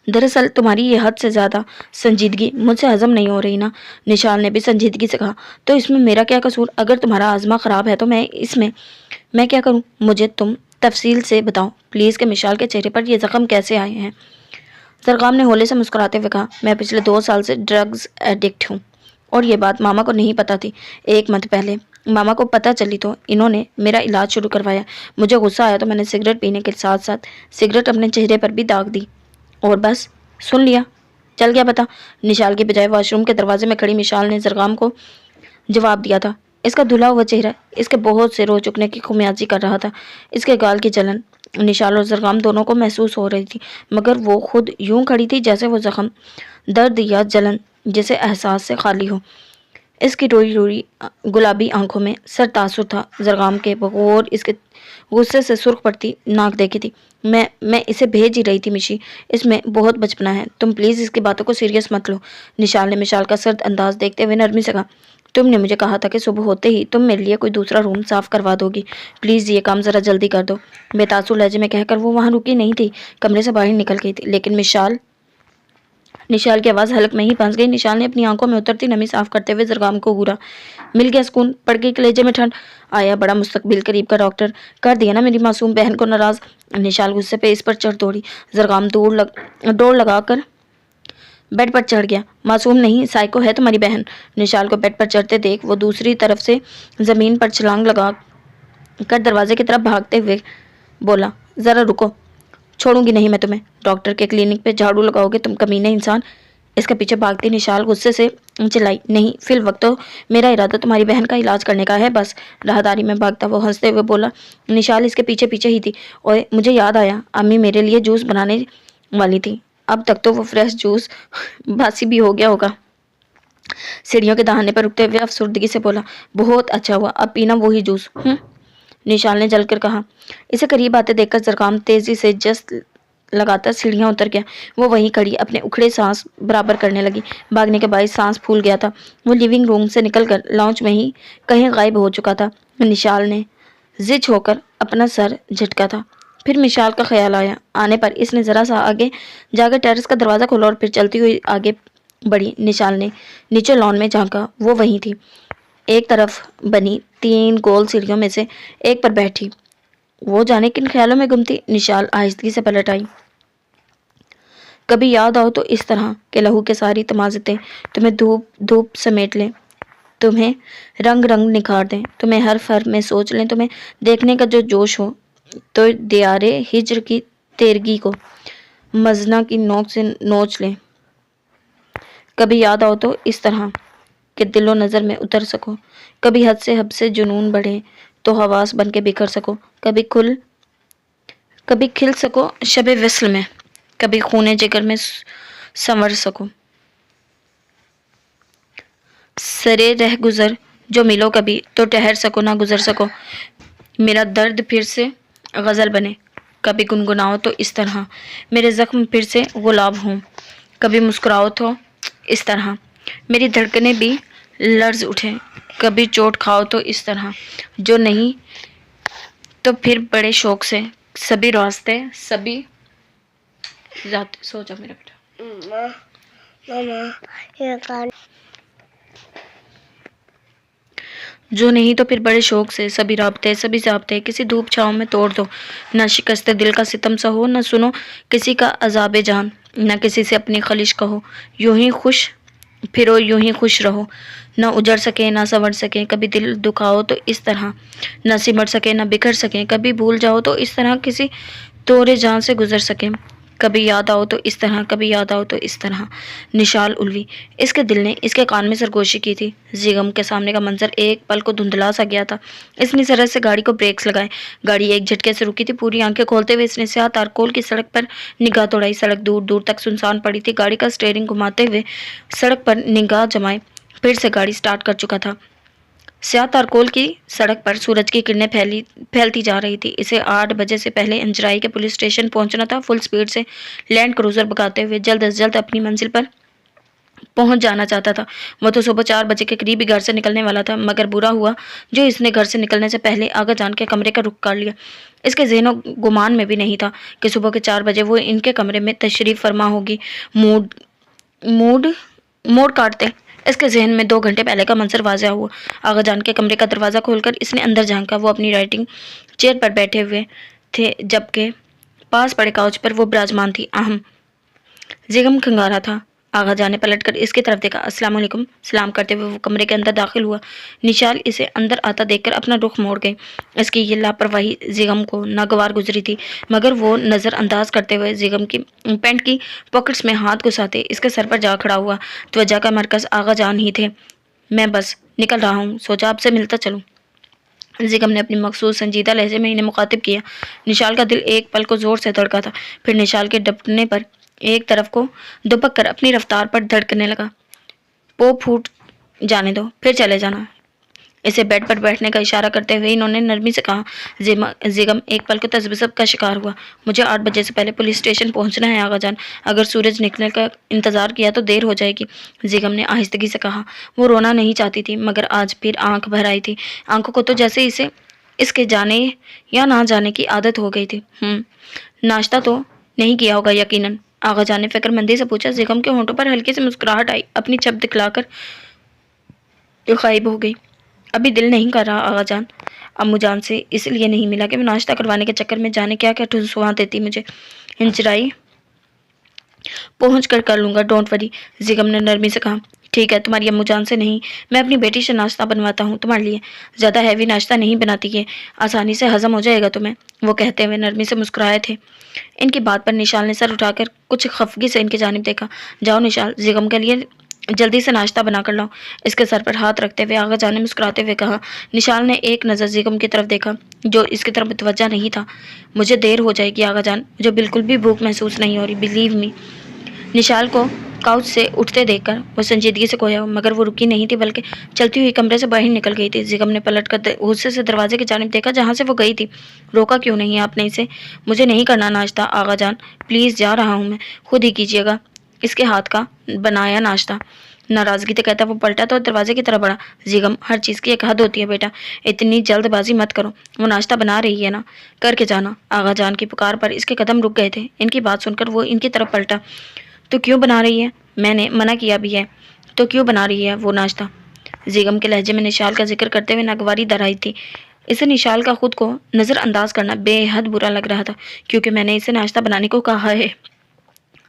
دراصل تمہاری یہ حد سے زیادہ سنجیدگی مجھ سے ہضم نہیں ہو رہی نا، نشال نے بھی سنجیدگی سے کہا۔ تو اس میں میرا کیا قصور؟ اگر تمہارا آزما خراب ہے تو میں کیا کروں؟ مجھے تم تفصیل سے بتاؤ پلیز کہ مشال کے چہرے پر یہ زخم کیسے آئے ہیں؟ زرگام نے ہولے سے مسکراتے ہوئے کہا۔ میں پچھلے 2 سال سے ڈرگز ایڈکٹ ہوں اور یہ بات ماما کو نہیں پتا تھی۔ 1 منتھ پہلے ماما کو پتہ چلی تو انہوں نے میرا علاج شروع کروایا۔ مجھے غصہ آیا تو میں نے سگریٹ پینے کے ساتھ ساتھ سگریٹ اپنے چہرے پر بھی داغ دی اور بس، سن لیا؟ چل گیا پتا؟ نشال کے بجائے واش روم کے دروازے میں کھڑی مشال نے زرغام کو جواب دیا تھا۔ اس کا دھلا ہوا چہرہ اس کے بہت سے رو چکنے کی خمیازی کر رہا تھا۔ اس کے گال کی جلن نشال اور زرغام دونوں کو محسوس ہو رہی تھی، مگر وہ خود یوں کھڑی تھی جیسے وہ زخم، درد یا جلن جسے احساس سے خالی ہو۔ اس کی روئی روئی گلابی آنکھوں میں سر تاثر تھا۔ زرغام کے بغور اس کے غصے سے سرخ پڑتی ناک دیکھی تھی۔ میں اسے بھیج ہی رہی تھی مشی، اس میں بہت بچپنا ہے، تم پلیز اس کی باتوں کو سیریس مت لو۔ نشال نے مشال کا سرد انداز دیکھتے ہوئے نرمی سے کہا، تم نے مجھے کہا تھا کہ صبح ہوتے ہی تم میرے لیے کوئی دوسرا روم صاف کروا دو گی، پلیز یہ کام ذرا جلدی کر دو۔ بے تاثر لہجے میں کہہ کر وہ وہاں رکی نہیں تھی، کمرے سے باہر نکل گئی تھی، لیکن نشال کی آواز حلق میں ہی پھنس گئی۔ نشال نے اپنی آنکھوں میں اترتی نمی صاف کرتے ہوئے زرغام کو گھورا۔ مل گیا سکون، پڑ گئی کلیجے میں ٹھنڈ، آیا بڑا مستقبل قریب کا ڈاکٹر، کر دیا نا میری معصوم بہن کو ناراض۔ نشال غصے پہ اس پر چڑھ دوڑی۔ زرغام دوڑ لگا کر بیڈ پر چڑھ گیا۔ معصوم نہیں، سائیکو ہے تمہاری بہن۔ نشال کو بیڈ پر چڑھتے دیکھ وہ دوسری طرف سے زمین پر چھلانگ لگا کر دروازے کی طرف بھاگتے ہوئے بولا، ذرا رکو، چھوڑوں گی نہیں میں تمہیں، ڈاکٹر کے کلینک پہ جھاڑو لگاؤ گے تم کمینے انسان۔ اس کے پیچھے بھاگتی نشال غصے سے چلائی، نہیں، فی الوقت تو میرا ارادہ تمہاری بہن کا علاج کرنے کا ہے بس۔ راہداری میں بھاگتا وہ ہنستے ہوئے بولا۔ نشال اس کے پیچھے پیچھے ہی تھی۔ اوئے مجھے یاد آیا، امی میرے لیے جوس بنانے والی تھی، اب تک تو وہ فریش جوس باسی بھی ہو گیا ہوگا۔ سیڑھیوں کے دہانے پر رکتے ہوئے افسردگی سے بولا، بہت اچھا ہوا، اب پینا وہی جوس۔ نشال نے جل کر کہا۔ اسے قریب آتے دیکھ کر زرغام تیزی سے جست لگاتا سیڑھیاں اتر گیا۔ وہ وہیں کھڑی اپنے اکھڑے سانس برابر کرنے لگی۔ بھاگنے کے باعث سانس پھول گیا تھا۔ وہ لیونگ روم سے نکل کر لاؤنج میں ہی کہیں غائب ہو چکا تھا۔ نشال نے زچ ہو کر اپنا سر جھٹکا تھا۔ پھر مشال کا خیال آیا۔ آنے پر اس نے ذرا سا آگے جا کر ٹیرس کا دروازہ کھولا اور پھر چلتی ہوئی آگے بڑھی۔ نشال نے نیچے لان میں جھانکا، وہ وہیں تھی، ایک طرف بنی 3 گول سیڑھیوں میں سے ایک پر بیٹھی۔ وہ جانے کن خیالوں میں گم تھی۔ نشال آہستگی سے پلٹ آئی۔ کبھی یاد آؤ تو اس طرح کہ لہو کے ساری تمازتیں تمہیں دھوپ سمیٹ لیں، تمہیں رنگ رنگ نکھار دیں، تمہیں حرف حرف میں سوچ لیں، تمہیں دیکھنے کا جو جوش ہو تو دیار ہجر کی تیرگی کو مزنہ کی نوک سے نوچ لیں۔ کبھی یاد آؤ تو اس طرح کہ دل و نظر میں اتر سکو، کبھی حد سے حد سے جنون بڑھے تو حواس بن کے بکھر سکو، کبھی کھل سکو شب وصل میں، کبھی خون جگر میں سنور سکو۔ سرے رہ گزر جو ملو کبھی تو ٹھہر سکو نہ گزر سکو، میرا درد پھر سے غزل بنے، کبھی گنگناؤ تو اس طرح میرے زخم پھر سے گلاب ہوں، کبھی مسکراؤ تو اس طرح میری دھڑکنیں بھی لرز اٹھے، کبھی چوٹ کھاؤ تو اس طرح جو نہیں تو پھر بڑے شوق سے سبھی راستے سبھی ذات۔ سو جا میرا بیٹا۔ جو نہیں تو پھر بڑے شوق سے سبھی رابطے سبھی ضابطے کسی دھوپ چھاؤں میں توڑ دو، نہ شکست دل کا ستم سہو، نہ سنو کسی کا عذاب جان، نہ کسی سے اپنی خلش کہو، یوں ہی خوش پھرو یوں ہی خوش رہو، نہ اجڑ سکے نہ سنور سکے، کبھی دل دکھاؤ تو اس طرح نہ سمٹ سکے نہ بکھر سکے، کبھی بھول جاؤ تو اس طرح کسی تورے جان سے گزر سکے، کبھی یاد آؤ تو اس طرح کبھی یاد آؤ تو اس طرح۔ نشال الوی۔ اس کے دل نے اس کے کان میں سرگوشی کی تھی۔ زیغم کے سامنے کا منظر ایک پل کو دھندلا سا گیا تھا۔ اس نے ذرا سے گاڑی کو بریکس لگائے، گاڑی ایک جھٹکے سے رکی تھی۔ پوری آنکھیں کھولتے ہوئے اس نے سیاہ تارکول کی سڑک پر نگاہ دوڑائی۔ سڑک دور دور تک سنسان پڑی تھی۔ گاڑی کا سٹیئرنگ گھماتے ہوئے سڑک پر نگاہ جمائے پھر سے گاڑی سٹارٹ کر چکا تھا۔ سیاہ تارکول کی سڑک پر سورج کی کرنیں پھیلتی جا رہی تھی۔ اسے 8 بجے سے پہلے انجرائی کے پولیس اسٹیشن پہنچنا تھا۔ فل سپیڈ سے لینڈ کروزر بھگاتے ہوئے جلد از جلد اپنی منزل پر پہنچ جانا چاہتا تھا۔ وہ تو صبح 4 بجے کے قریب ہی گھر سے نکلنے والا تھا، مگر برا ہوا جو اس نے گھر سے نکلنے سے پہلے آغا جان کے کمرے کا رخ کر لیا۔ اس کے ذہن و گمان میں بھی نہیں تھا کہ صبح کے 4 بجے وہ ان کے کمرے میں تشریف فرما ہوگی۔ موڑ کاٹتے اس کے ذہن میں 2 گھنٹے پہلے کا منظر واضح ہوا۔ آغا جان کے کمرے کا دروازہ کھول کر اس نے اندر جھانکا۔ وہ اپنی رائٹنگ چیئر پر بیٹھے ہوئے تھے، جبکہ پاس پڑے کاؤچ پر وہ براجمان تھی۔ زیغم کھنگارا تھا۔ आगा जान ने पलट कर इसकी तरफ देखा। अस्सलाम वालेकुम। सलाम करते हुए वो कमरे के अंदर दाखिल हुआ। निशाल इसे अंदर आता देखकर अपना रुख मोड़ गई। इसकी ये लापरवाही जिगम को नागवार गुजरी थी, मगर वो नज़रअंदाज करते हुए जिगम की पैंट की पॉकेट्स में हाथ घुसाते इसके सर पर जा खड़ा हुआ। त्वचा का मरकज़ आगा जान ही थे। मैं बस निकल रहा हूँ, सोचा आपसे मिलता चलूँ। जिगम ने अपनी मखसूस संजीदा लहजे में इन्हें मुखातिब किया। निशाल का दिल एक पल को जोर से धड़का था, फिर निशाल के डपटने पर एक तरफ को दुबक कर अपनी रफ्तार पर धड़कने लगा। पो फूट जाने दो, फिर चले जाना। इसे बेड पर बैठने का इशारा करते हुए इन्होंने नरमी से कहा। जिगम एक पल को तजब्ज़ब का शिकार हुआ। मुझे 8 बजे से पहले पुलिस स्टेशन पहुंचना है आगा जान, अगर सूरज निकलने का इंतज़ार किया तो देर हो जाएगी। जिगम ने आहिस्तगी से कहा। वो रोना नहीं चाहती थी, मगर आज फिर आंख भर आई थी। आंखों को तो जैसे इसे इसके जाने या ना जाने की आदत हो गई थी। नाश्ता तो नहीं किया होगा यकीनन, आगा जान ने फिक्रमंदी से पूछा। जिगम के होंठों पर हल्की सी मुस्कुराहट आई, अपनी छप दिखलाकर गायब हो गई। अभी दिल नहीं कर रहा आगा जान, अम्मू जान से इसलिए नहीं मिला कि मैं नाश्ता करवाने के चक्कर में जाने क्या क्या ठुसवा देती मुझे। हिंचराई पहुँच कर लूँगा, डोंट वरी, जिगम ने नरमी से कहा। ठीक है, तुम्हारी अम्मू जान से नहीं, मैं अपनी बेटी से नाश्ता बनवाता हूँ तुम्हारे लिए। ज़्यादा हैवी नाश्ता नहीं बनाती है, आसानी से हजम हो जाएगा तुम्हें, वो कहते हुए नरमी से मुस्कुराए थे। इनकी बात पर निशाल ने सर उठाकर कुछ खफगी से इनकी जानिब देखा। जाओ निशाल, जिगम के लिए जल्दी से नाश्ता बना कर लाओ, इसके सर पर हाथ रखते हुए आगा जान ने मुस्कुराते हुए कहा। निशाल ने एक नज़र जिगम की तरफ देखा, जो इसकी तरफ मुतवज्जा नहीं था। मुझे देर हो जाएगी आगा जान, मुझे बिल्कुल भी भूख महसूस नहीं हो रही, बिलीव मी। निशाल को काउच से उठते देखकर वो संजीदगी से खोया, मगर वो रुकी नहीं थी, बल्कि चलती हुई कमरे से बाहर निकल गई थी। जिगम ने पलट कर गुस्से से दरवाजे की जानिब देखा जहाँ से वो गई थी। रोका क्यों नहीं आपने इसे? मुझे नहीं करना नाश्ता आगा जान, प्लीज़, जा रहा हूँ मैं, खुद ही कीजिएगा इसके हाथ का बनाया नाश्ता। नाराज़गी से कहता वो पलटा तो दरवाजे की तरफ बढ़ा। जिगम, हर चीज़ की एक हद होती है बेटा, इतनी जल्दबाजी मत करो, वो नाश्ता बना रही है ना, करके जाना। आगा जान की पुकार पर इसके कदम रुक गए थे। इनकी बात सुनकर वो इनकी तरफ पलटा। तो क्यों बना रही है? मैंने मना किया भी है तो क्यों बना रही है वो नाश्ता? जिगम के लहजे में निशाल का जिक्र करते हुए नागवारी दराई थी। इसे निशाल का खुद को नज़रअंदाज करना बेहद बुरा लग रहा था, क्योंकि मैंने इसे नाश्ता बनाने को कहा है।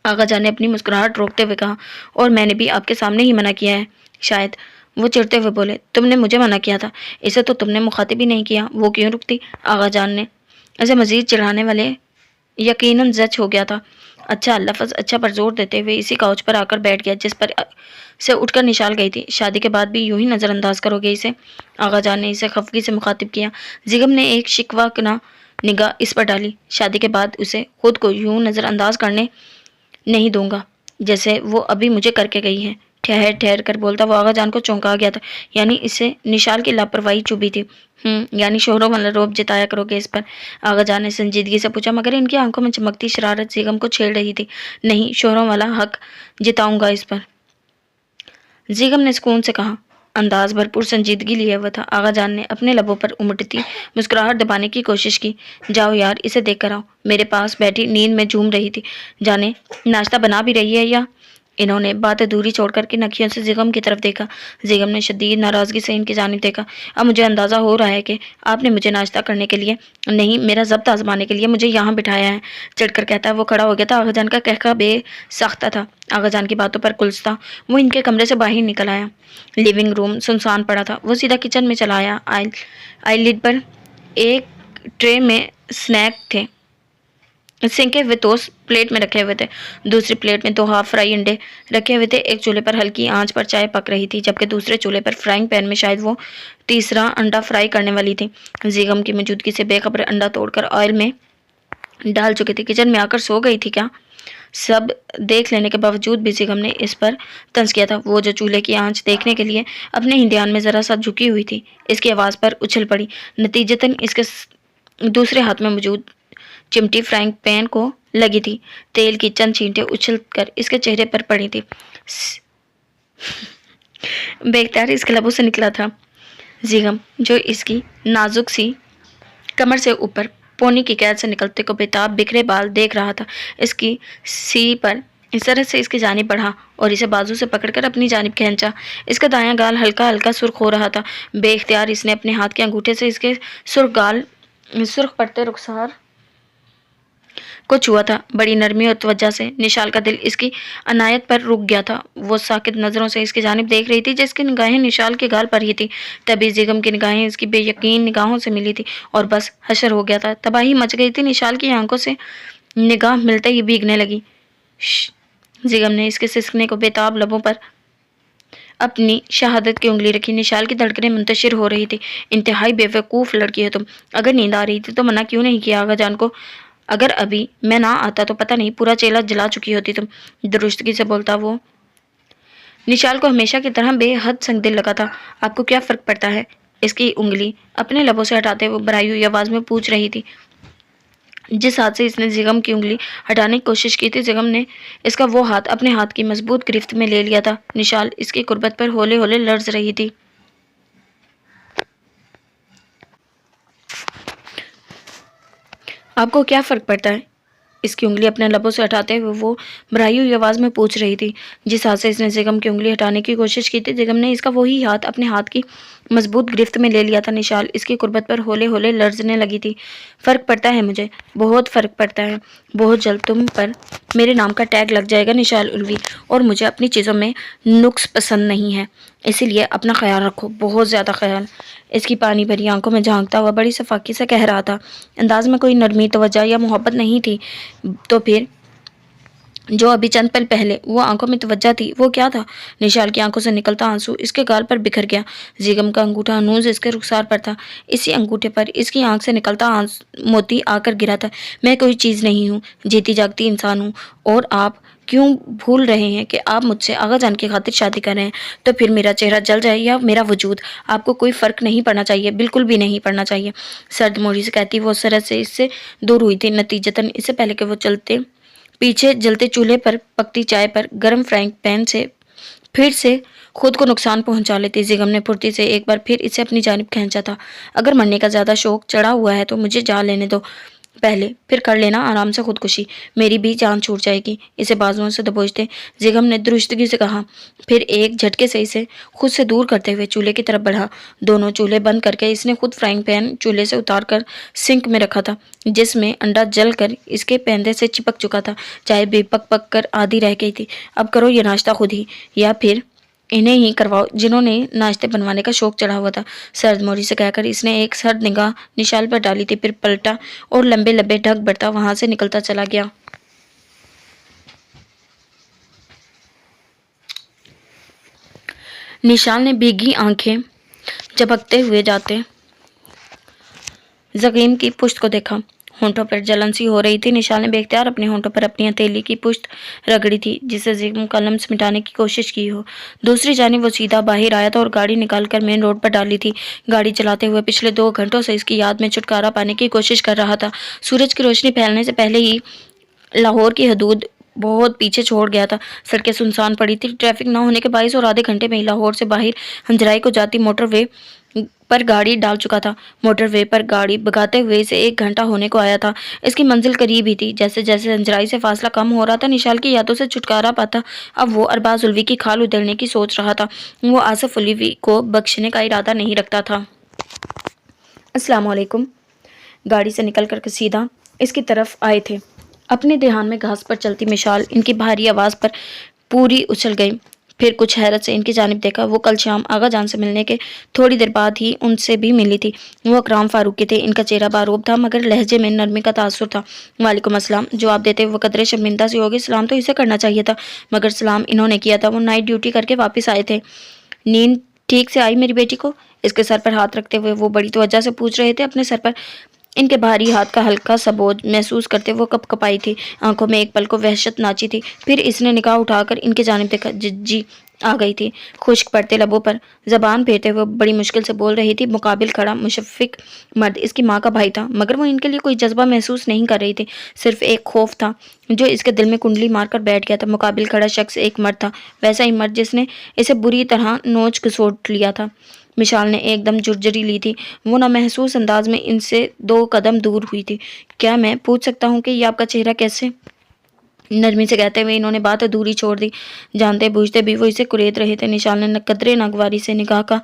आगा जान ने अपनी मुस्कुराहट रोकते हुए कहा। और मैंने भी आपके सामने ही मना किया है शायद, वो चिढ़ते हुए बोले। तुमने मुझे मना किया था, इसे तो तुमने मुखातिब ही नहीं किया, वो क्यों रुकती? आगा जान ने ऐसे मजीद चिढ़ाने वाले यकीनन जच हो गया था। अच्छा, लफ्ज़ अच्छा पर जोर देते हुए इसी काउच पर आकर बैठ गया जिस पर से उठकर निशाल गई थी। शादी के बाद भी यूं ही नज़रअंदाज करोगे इसे? आगा जान ने इसे खफगी से मुखातिब किया। जिगम ने एक शिकवा ना निगाह इस पर डाली। शादी के बाद उसे खुद को यूं नज़रअंदाज करने नहीं दूंगा जैसे वो अभी मुझे करके गई है। ठहर ठहर कर बोलता वो आगा जान को चौंका गया था, यानी इसे निशाल की लापरवाही चुभी थी। यानी शोहरों वाला रोब जताया करोगे इस पर? आगा जान ने संजीदगी से पूछा, मगर इनकी आंखों में चमकती शरारत जिगम को छेड़ रही थी। नहीं, शोहरों वाला हक जिताऊंगा इस पर, जिगम ने सुकून से कहा। अंदाज भरपूर संजीदगी लिए हुआ था। आगा जान ने अपने लबों पर उमटती मुस्कुराहट दबाने की कोशिश की। जाओ यार, इसे देख कर आओ, मेरे पास बैठी नींद में झूम रही थी, जाने नाश्ता बना भी रही है या? इन्होंने बात दूरी छोड़कर के नखियों से जिगम की तरफ देखा। जिगम ने शदीद नाराज़गी से इनकी जानिब देखा। अब मुझे अंदाज़ा हो रहा है कि आपने मुझे नाश्ता करने के लिए नहीं, मेरा ज़ब्त आजमाने के लिए मुझे यहाँ बिठाया है, चढ़कर कहता है वो खड़ा हो गया था। आगा जान का कहका बेसाख्ता था। आगा जान की बातों पर कुलसता वो इनके कमरे से बाहर निकल आया। लिविंग रूम सुनसान पड़ा था। वो सीधा किचन में चला आया। आईलिड पर एक ट्रे में स्नैक थे सेंके हुए टोस्ट प्लेट में रखे हुए थे। दूसरी प्लेट में 2 हाफ फ्राई अंडे रखे हुए थे। एक चूल्हे पर हल्की आंच पर चाय पक रही थी, जबकि दूसरे चूल्हे पर फ्राइंग पैन में शायद वो तीसरा अंडा फ्राई करने वाली थी। जिगम की मौजूदगी से बेखबर अंडा तोड़कर ऑयल में डाल चुकी थी। किचन में आकर सो गई थी क्या? सब देख लेने के बावजूद भी जिगम ने इस पर तंज किया था। वो जो चूल्हे की आंच देखने के लिए अपने ही ध्यान में ज़रा सा झुकी हुई थी, इसकी आवाज़ पर उछल पड़ी। नतीजतन इसके दूसरे हाथ में मौजूद चिमटी फ्राइंग पैन को लगी थी। तेल की चंद छींटे उछल कर इसके चेहरे पर पड़ी थी। बेख्तियार इसके लबों से निकला था। जिगम, जो इसकी नाजुक सी कमर से ऊपर पोनी की कैद से निकलते को बेताब बिखरे बाल देख रहा था, इसकी सी पर इस तरह से इसकी जानिब बढ़ा और इसे बाजू से पकड़कर अपनी जानिब खींचा। इसका दायां गाल हल्का हल्का सुर्ख हो रहा था। बेख्तियार इसने अपने हाथ के अंगूठे से इसके सुर्ख पड़ते रुखसार कुछ हुआ था। बड़ी नरमी और तवज्जो से निशाल का दिल इसकी अनायत पर रुक गया था। वो साकित नजरों से इसकी जानिब देख रही थी, जिसकी निगाहें निशाल के गाल पर ही थी। तभी जिगम की निगाहें इसकी बेयकीन निगाहों से मिली थी और बस हशर हो गया था। तबाही मच गई थी। निशाल की आंखों से निगाह मिलते ही भीगने लगी। जिगम ने इसके सिसकने को बेताब लबों पर अपनी शहादत की उंगली रखी। निशाल की धड़कनें मुंतशिर हो रही थी। इंतहाई बेवकूफ़ लड़की हो तुम। अगर नींद आ रही थी तो मना क्यों नहीं किया आगाजान को? अगर अभी मैं ना आता तो पता नहीं पूरा चेला जला चुकी होती तुम। दुरुस्तगी से बोलता वो निशाल को हमेशा की तरह बेहद संगदिल लगा था। आपको क्या फर्क पड़ता है? इसकी उंगली अपने लबों से हटाते हुए भराई हुई आवाज में पूछ रही थी। जिस हाथ से इसने जिगम की उंगली हटाने की कोशिश की थी, जिगम ने इसका वो हाथ अपने हाथ की मजबूत गिरफ्त में ले लिया था। निशाल इसकी कुर्बत पर होले होले लर्ज रही थी। आपको क्या फर्क पड़ता है? इसकी उंगली अपने लबों से हटाते हुए वो भराई हुई आवाज में पूछ रही थी। जिस हाथ से इसने जिगम की उंगली हटाने की कोशिश की थी, जिगम ने इसका वही हाथ अपने हाथ की मजबूत गिरफ्त में ले लिया था। निशाल इसकी कुर्बत पर होले होले लर्जने लगी थी। फर्क पड़ता है मुझे, बहुत फर्क पड़ता है। बहुत जल्द तुम पर मेरे नाम का टैग लग जाएगा निशाल उल्वी, और मुझे अपनी चीज़ों में नुक्स पसंद नहीं है। इसीलिए अपना ख्याल रखो, बहुत ज़्यादा ख्याल। इसकी पानी भरी आंखों में झांकता हुआ बड़ी सफाकी से कह रहा था। अंदाज में कोई नरमी, तवज्जो या मोहब्बत नहीं थी, तो फिर जो अभी चंद पल पहले वो आंखों में तवज्जो थी वो क्या था? निशाल की आंखों से निकलता आंसू इसके गाल पर बिखर गया। जिगम का अंगूठा हनूज इसके रुखसार पर था। इसी अंगूठे पर इसकी आंख से निकलता मोती आकर गिरा था। मैं कोई चीज़ नहीं हूँ, जीती जागती इंसान हूँ। और आप क्यों भूल रहे हैं कि आप मुझसे आगाजान की खातिर शादी कर रहे हैं? तो फिर मेरा चेहरा जल जाए या मेरा वजूद, आपको कोई फ़र्क नहीं पड़ना चाहिए, बिल्कुल भी नहीं पड़ना चाहिए। सर्द मोड़ी से कहती वो सरहद से इससे दूर हुई थी। नतीजतन इससे पहले कि वो चलते पीछे जलते चूल्हे पर पकती चाय पर गर्म फ्राइंग पैन से फिर से खुद को नुकसान पहुंचा लेती। जिगम ने फुर्ती से एक बार फिर इसे अपनी जानिब खींचा था। अगर मरने का ज़्यादा शौक चढ़ा हुआ है तो मुझे जा लेने दो पहले, फिर कर लेना आराम से खुदकुशी, मेरी भी जान छूट जाएगी। इसे बाजुओं से दबोचते जिगम ने दुरुस्तगी से कहा। फिर एक झटके से इसे खुद से दूर करते हुए चूल्हे की तरफ बढ़ा। दोनों चूल्हे बंद करके इसने खुद फ्राइंग पैन चूल्हे से उतार कर सिंक में रखा था, जिसमें अंडा जल कर इसके पैंदे से चिपक चुका था। चाय भी पक पक कर आधी रह गई थी। अब करो ये नाश्ता खुद ही, या फिर इन्हें ही करवाओ जिन्होंने नाश्ते बनवाने का शौक चढ़ा हुआ था। सर्द मोरी से कहकर इसने एक सर्द निगाह निशाल पर डाली थी, फिर पलटा और लंबे लंबे ढक बढ़ता वहां से निकलता चला गया। निशाल ने भीगी आंखें झपकते हुए जाते जकीम की पुश्त को देखा। होंठों पर जलन सी हो रही थी। निशाल ने बेख्तियार अपने होंठों पर अपनी हथेली की पुश्त रगड़ी थी, जिससे जिस्म का लम्स मिटाने की कोशिश की हो। दूसरी जानिब वो सीधा बाहर आया था और गाड़ी निकालकर मेन रोड पर डाली थी। गाड़ी चलाते हुए पिछले 2 घंटों से इसकी याद में छुटकारा पाने की कोशिश कर रहा था। सूरज की रोशनी फैलने से पहले ही लाहौर की हदूद बहुत पीछे छोड़ गया था। सड़कें सुनसान पड़ी थी। ट्रैफिक न होने के बायस और आधे घंटे में ही लाहौर से बाहर हंजराई को जाती मोटरवे पर गाड़ी डाल चुका था। मोटरवे पर गाड़ी भगाते हुए इसे 1 घंटा होने को आया था। इसकी मंजिल करीब ही थी। जैसे जैसे हंजराई से फासला कम हो रहा था, निशाल की यादों से छुटकारा पाता अब वो अरबाज उल्वी की खाल उधेड़ने की सोच रहा था। वो आसिफ उल्वी को बख्शने का इरादा नहीं रखता था। अस्सलाम वालेकुम। गाड़ी से निकल कर सीधा इसकी तरफ आए थे। अपने ध्यान में घास पर चलती मिशाल इनकी भारी आवाज़ पर पूरी उछल गई। फिर कुछ हैरत से इनकी जानिब देखा। वो कल शाम आगा जान से मिलने के थोड़ी देर बाद ही उनसे भी मिली थी। वो अकराम फारूक के थे। इनका चेहरा बारूब था, मगर लहजे में नरमी का तासुर था। वालेकुम अस्सलाम जवाब देते वो कदरे शर्मिंदा सी होगी। सलाम तो इसे करना चाहिए था, मगर सलाम इन्होंने किया था। वो नाइट ड्यूटी करके वापस आए थे। नींद ठीक से आई मेरी बेटी को? इसके सर पर हाथ रखते हुए वो बड़ी तवज्जो से पूछ रहे थे। अपने सर पर इनके भारी हाथ का हल्का सा बोझ महसूस करते वो कपकपाई थी। आंखों में एक पल को वहशत नाची थी। फिर इसने निगाह उठाकर इनके जानिब देखा। जी आ गई थी। खुश्क पड़ते लबों पर जबान फेरते हुए बड़ी मुश्किल से बोल रही थी। मुकाबिल खड़ा मुशफ़िक मर्द इसकी माँ का भाई था, मगर वो इनके लिए कोई जज्बा महसूस नहीं कर रही थी। सिर्फ एक खौफ था जो इसके दिल में कुंडली मारकर बैठ गया था। मुकाबिल खड़ा शख्स एक मर्द था, वैसा ही मर्द जिसने इसे बुरी तरह नोच घसोट लिया था। मिशाल ने एकदम जुर्जरी ली थी। वो ना महसूस अंदाज में इनसे 2 कदम दूर हुई थी। क्या मैं पूछ सकता हूँ कि ये आपका चेहरा कैसे? नरमी से कहते हुए इन्होंने बात अधूरी छोड़ दी। जानते बूझते भी वो इसे कुरेद रहे थे। निशाल ने कदरे नागवारी से निगाह का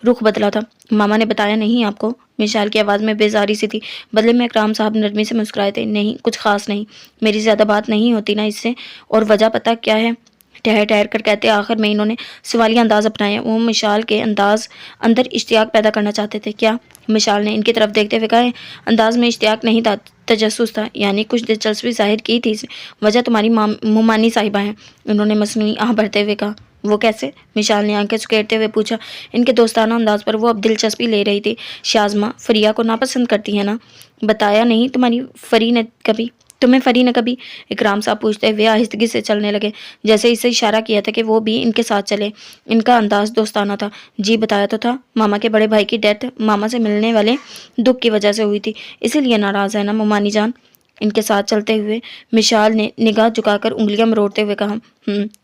रुख बदला था। मामा ने बताया नहीं आपको? मिशाल की आवाज़ में बेजारी सी थी। बदले में इकराम साहब नरमी से मुस्कुराए थे। नहीं, कुछ खास नहीं। मेरी ज़्यादा बात नहीं होती ना इससे। और वजह पता क्या है? ठहर ठहर कर कहते आखिर में इन्होंने सवालिया अंदाज अपनाया। वो मिशाल के अंदाज अंदर इश्तियाक पैदा करना चाहते थे। क्या? मिशाल ने इनकी तरफ देखते हुए कहा। अंदाज में इश्तियाक नहीं था, तजस्सुस था। यानी कुछ दिलचस्पी जाहिर की थी। वजह तुम्हारी मुमानी साहिबा है, उन्होंने मसनूई आह भरते हुए कहा। वो कैसे? मिशाल ने आंखें सुकेरते हुए पूछा। इनके दोस्ताना अंदाज पर वो अब दिलचस्पी ले रही थी। शाज़मा फरिया को नापसंद करती है ना? बताया नहीं तुम्हें फरी ने कभी? इकराम साहब पूछते हुए आहिस्तगी से चलने लगे, जैसे इसे इशारा किया था कि वो भी इनके साथ चले। इनका अंदाज दोस्ताना था। जी बताया तो था, मामा के बड़े भाई की डेथ मामा से मिलने वाले दुख की वजह से हुई थी, इसीलिए नाराज़ है ना मुमानी जान? इनके साथ चलते हुए मिशाल ने निगाह झुकाकर उंगलियां मरोड़ते हुए कहा।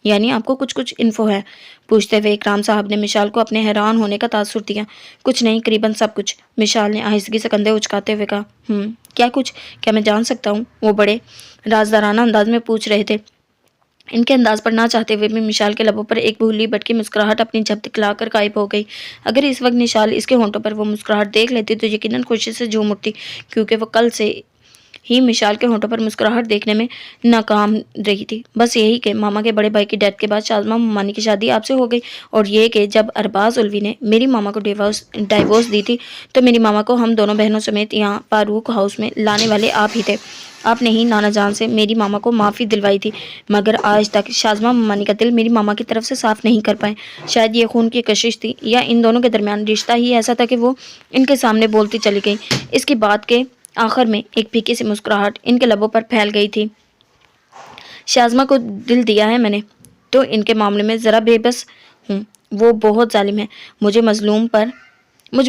यानी आपको कुछ कुछ इन्फो है? पूछते हुए इकराम साहब ने मिशाल को अपने हैरान होने का तासुर दिया। कुछ नहीं, करीबन सब कुछ, मिशाल ने आहिस्तगी से कंधे उचकाते हुए कहा। क्या कुछ? क्या मैं जान सकता हूँ? वो बड़े राजदाराना अंदाज में पूछ रहे थे। इनके अंदाज पर ना चाहते हुए भी मिशाल के लबों पर एक भूली भटकी मुस्कुराहट अपनी झपट दिखलाकर गायब हो गई। अगर इस वक्त मिशाल इसके होंठों पर वो मुस्कुराहट देख लेती तो यकीनन खुशी से झूम उठती, क्योंकि वो कल से ही मिशाल के होंठों पर मुस्कुराहट देखने में नाकाम रही थी। बस यही कि मामा के बड़े भाई की डेथ के बाद शाज़मा मुमानी की शादी आपसे हो गई, और ये कि जब अरबाज उल्वी ने मेरी मामा को डाइवोर्स दी थी तो मेरी मामा को हम दोनों बहनों समेत यहाँ फारूक हाउस में लाने वाले आप ही थे। आपने ही नाना जान से मेरी मामा को माफ़ी दिलवाई थी, मगर आज तक शाज़मा मुमानी का दिल मेरी मामा की तरफ से साफ नहीं कर पाए। शायद ये खून की कशिश थी, या इन दोनों के दरमियान रिश्ता ही ऐसा था कि वो इनके सामने बोलती चली गई। इसकी बात के आखिर में एक फीकी सी मुस्कुराहट इनके लबों पर फैल गई थी। शाज़मा को दिल दिया है मैंने, तो इनके मामले में ज़रा बेबस हूँ। वो बहुत जालिम है। मुझ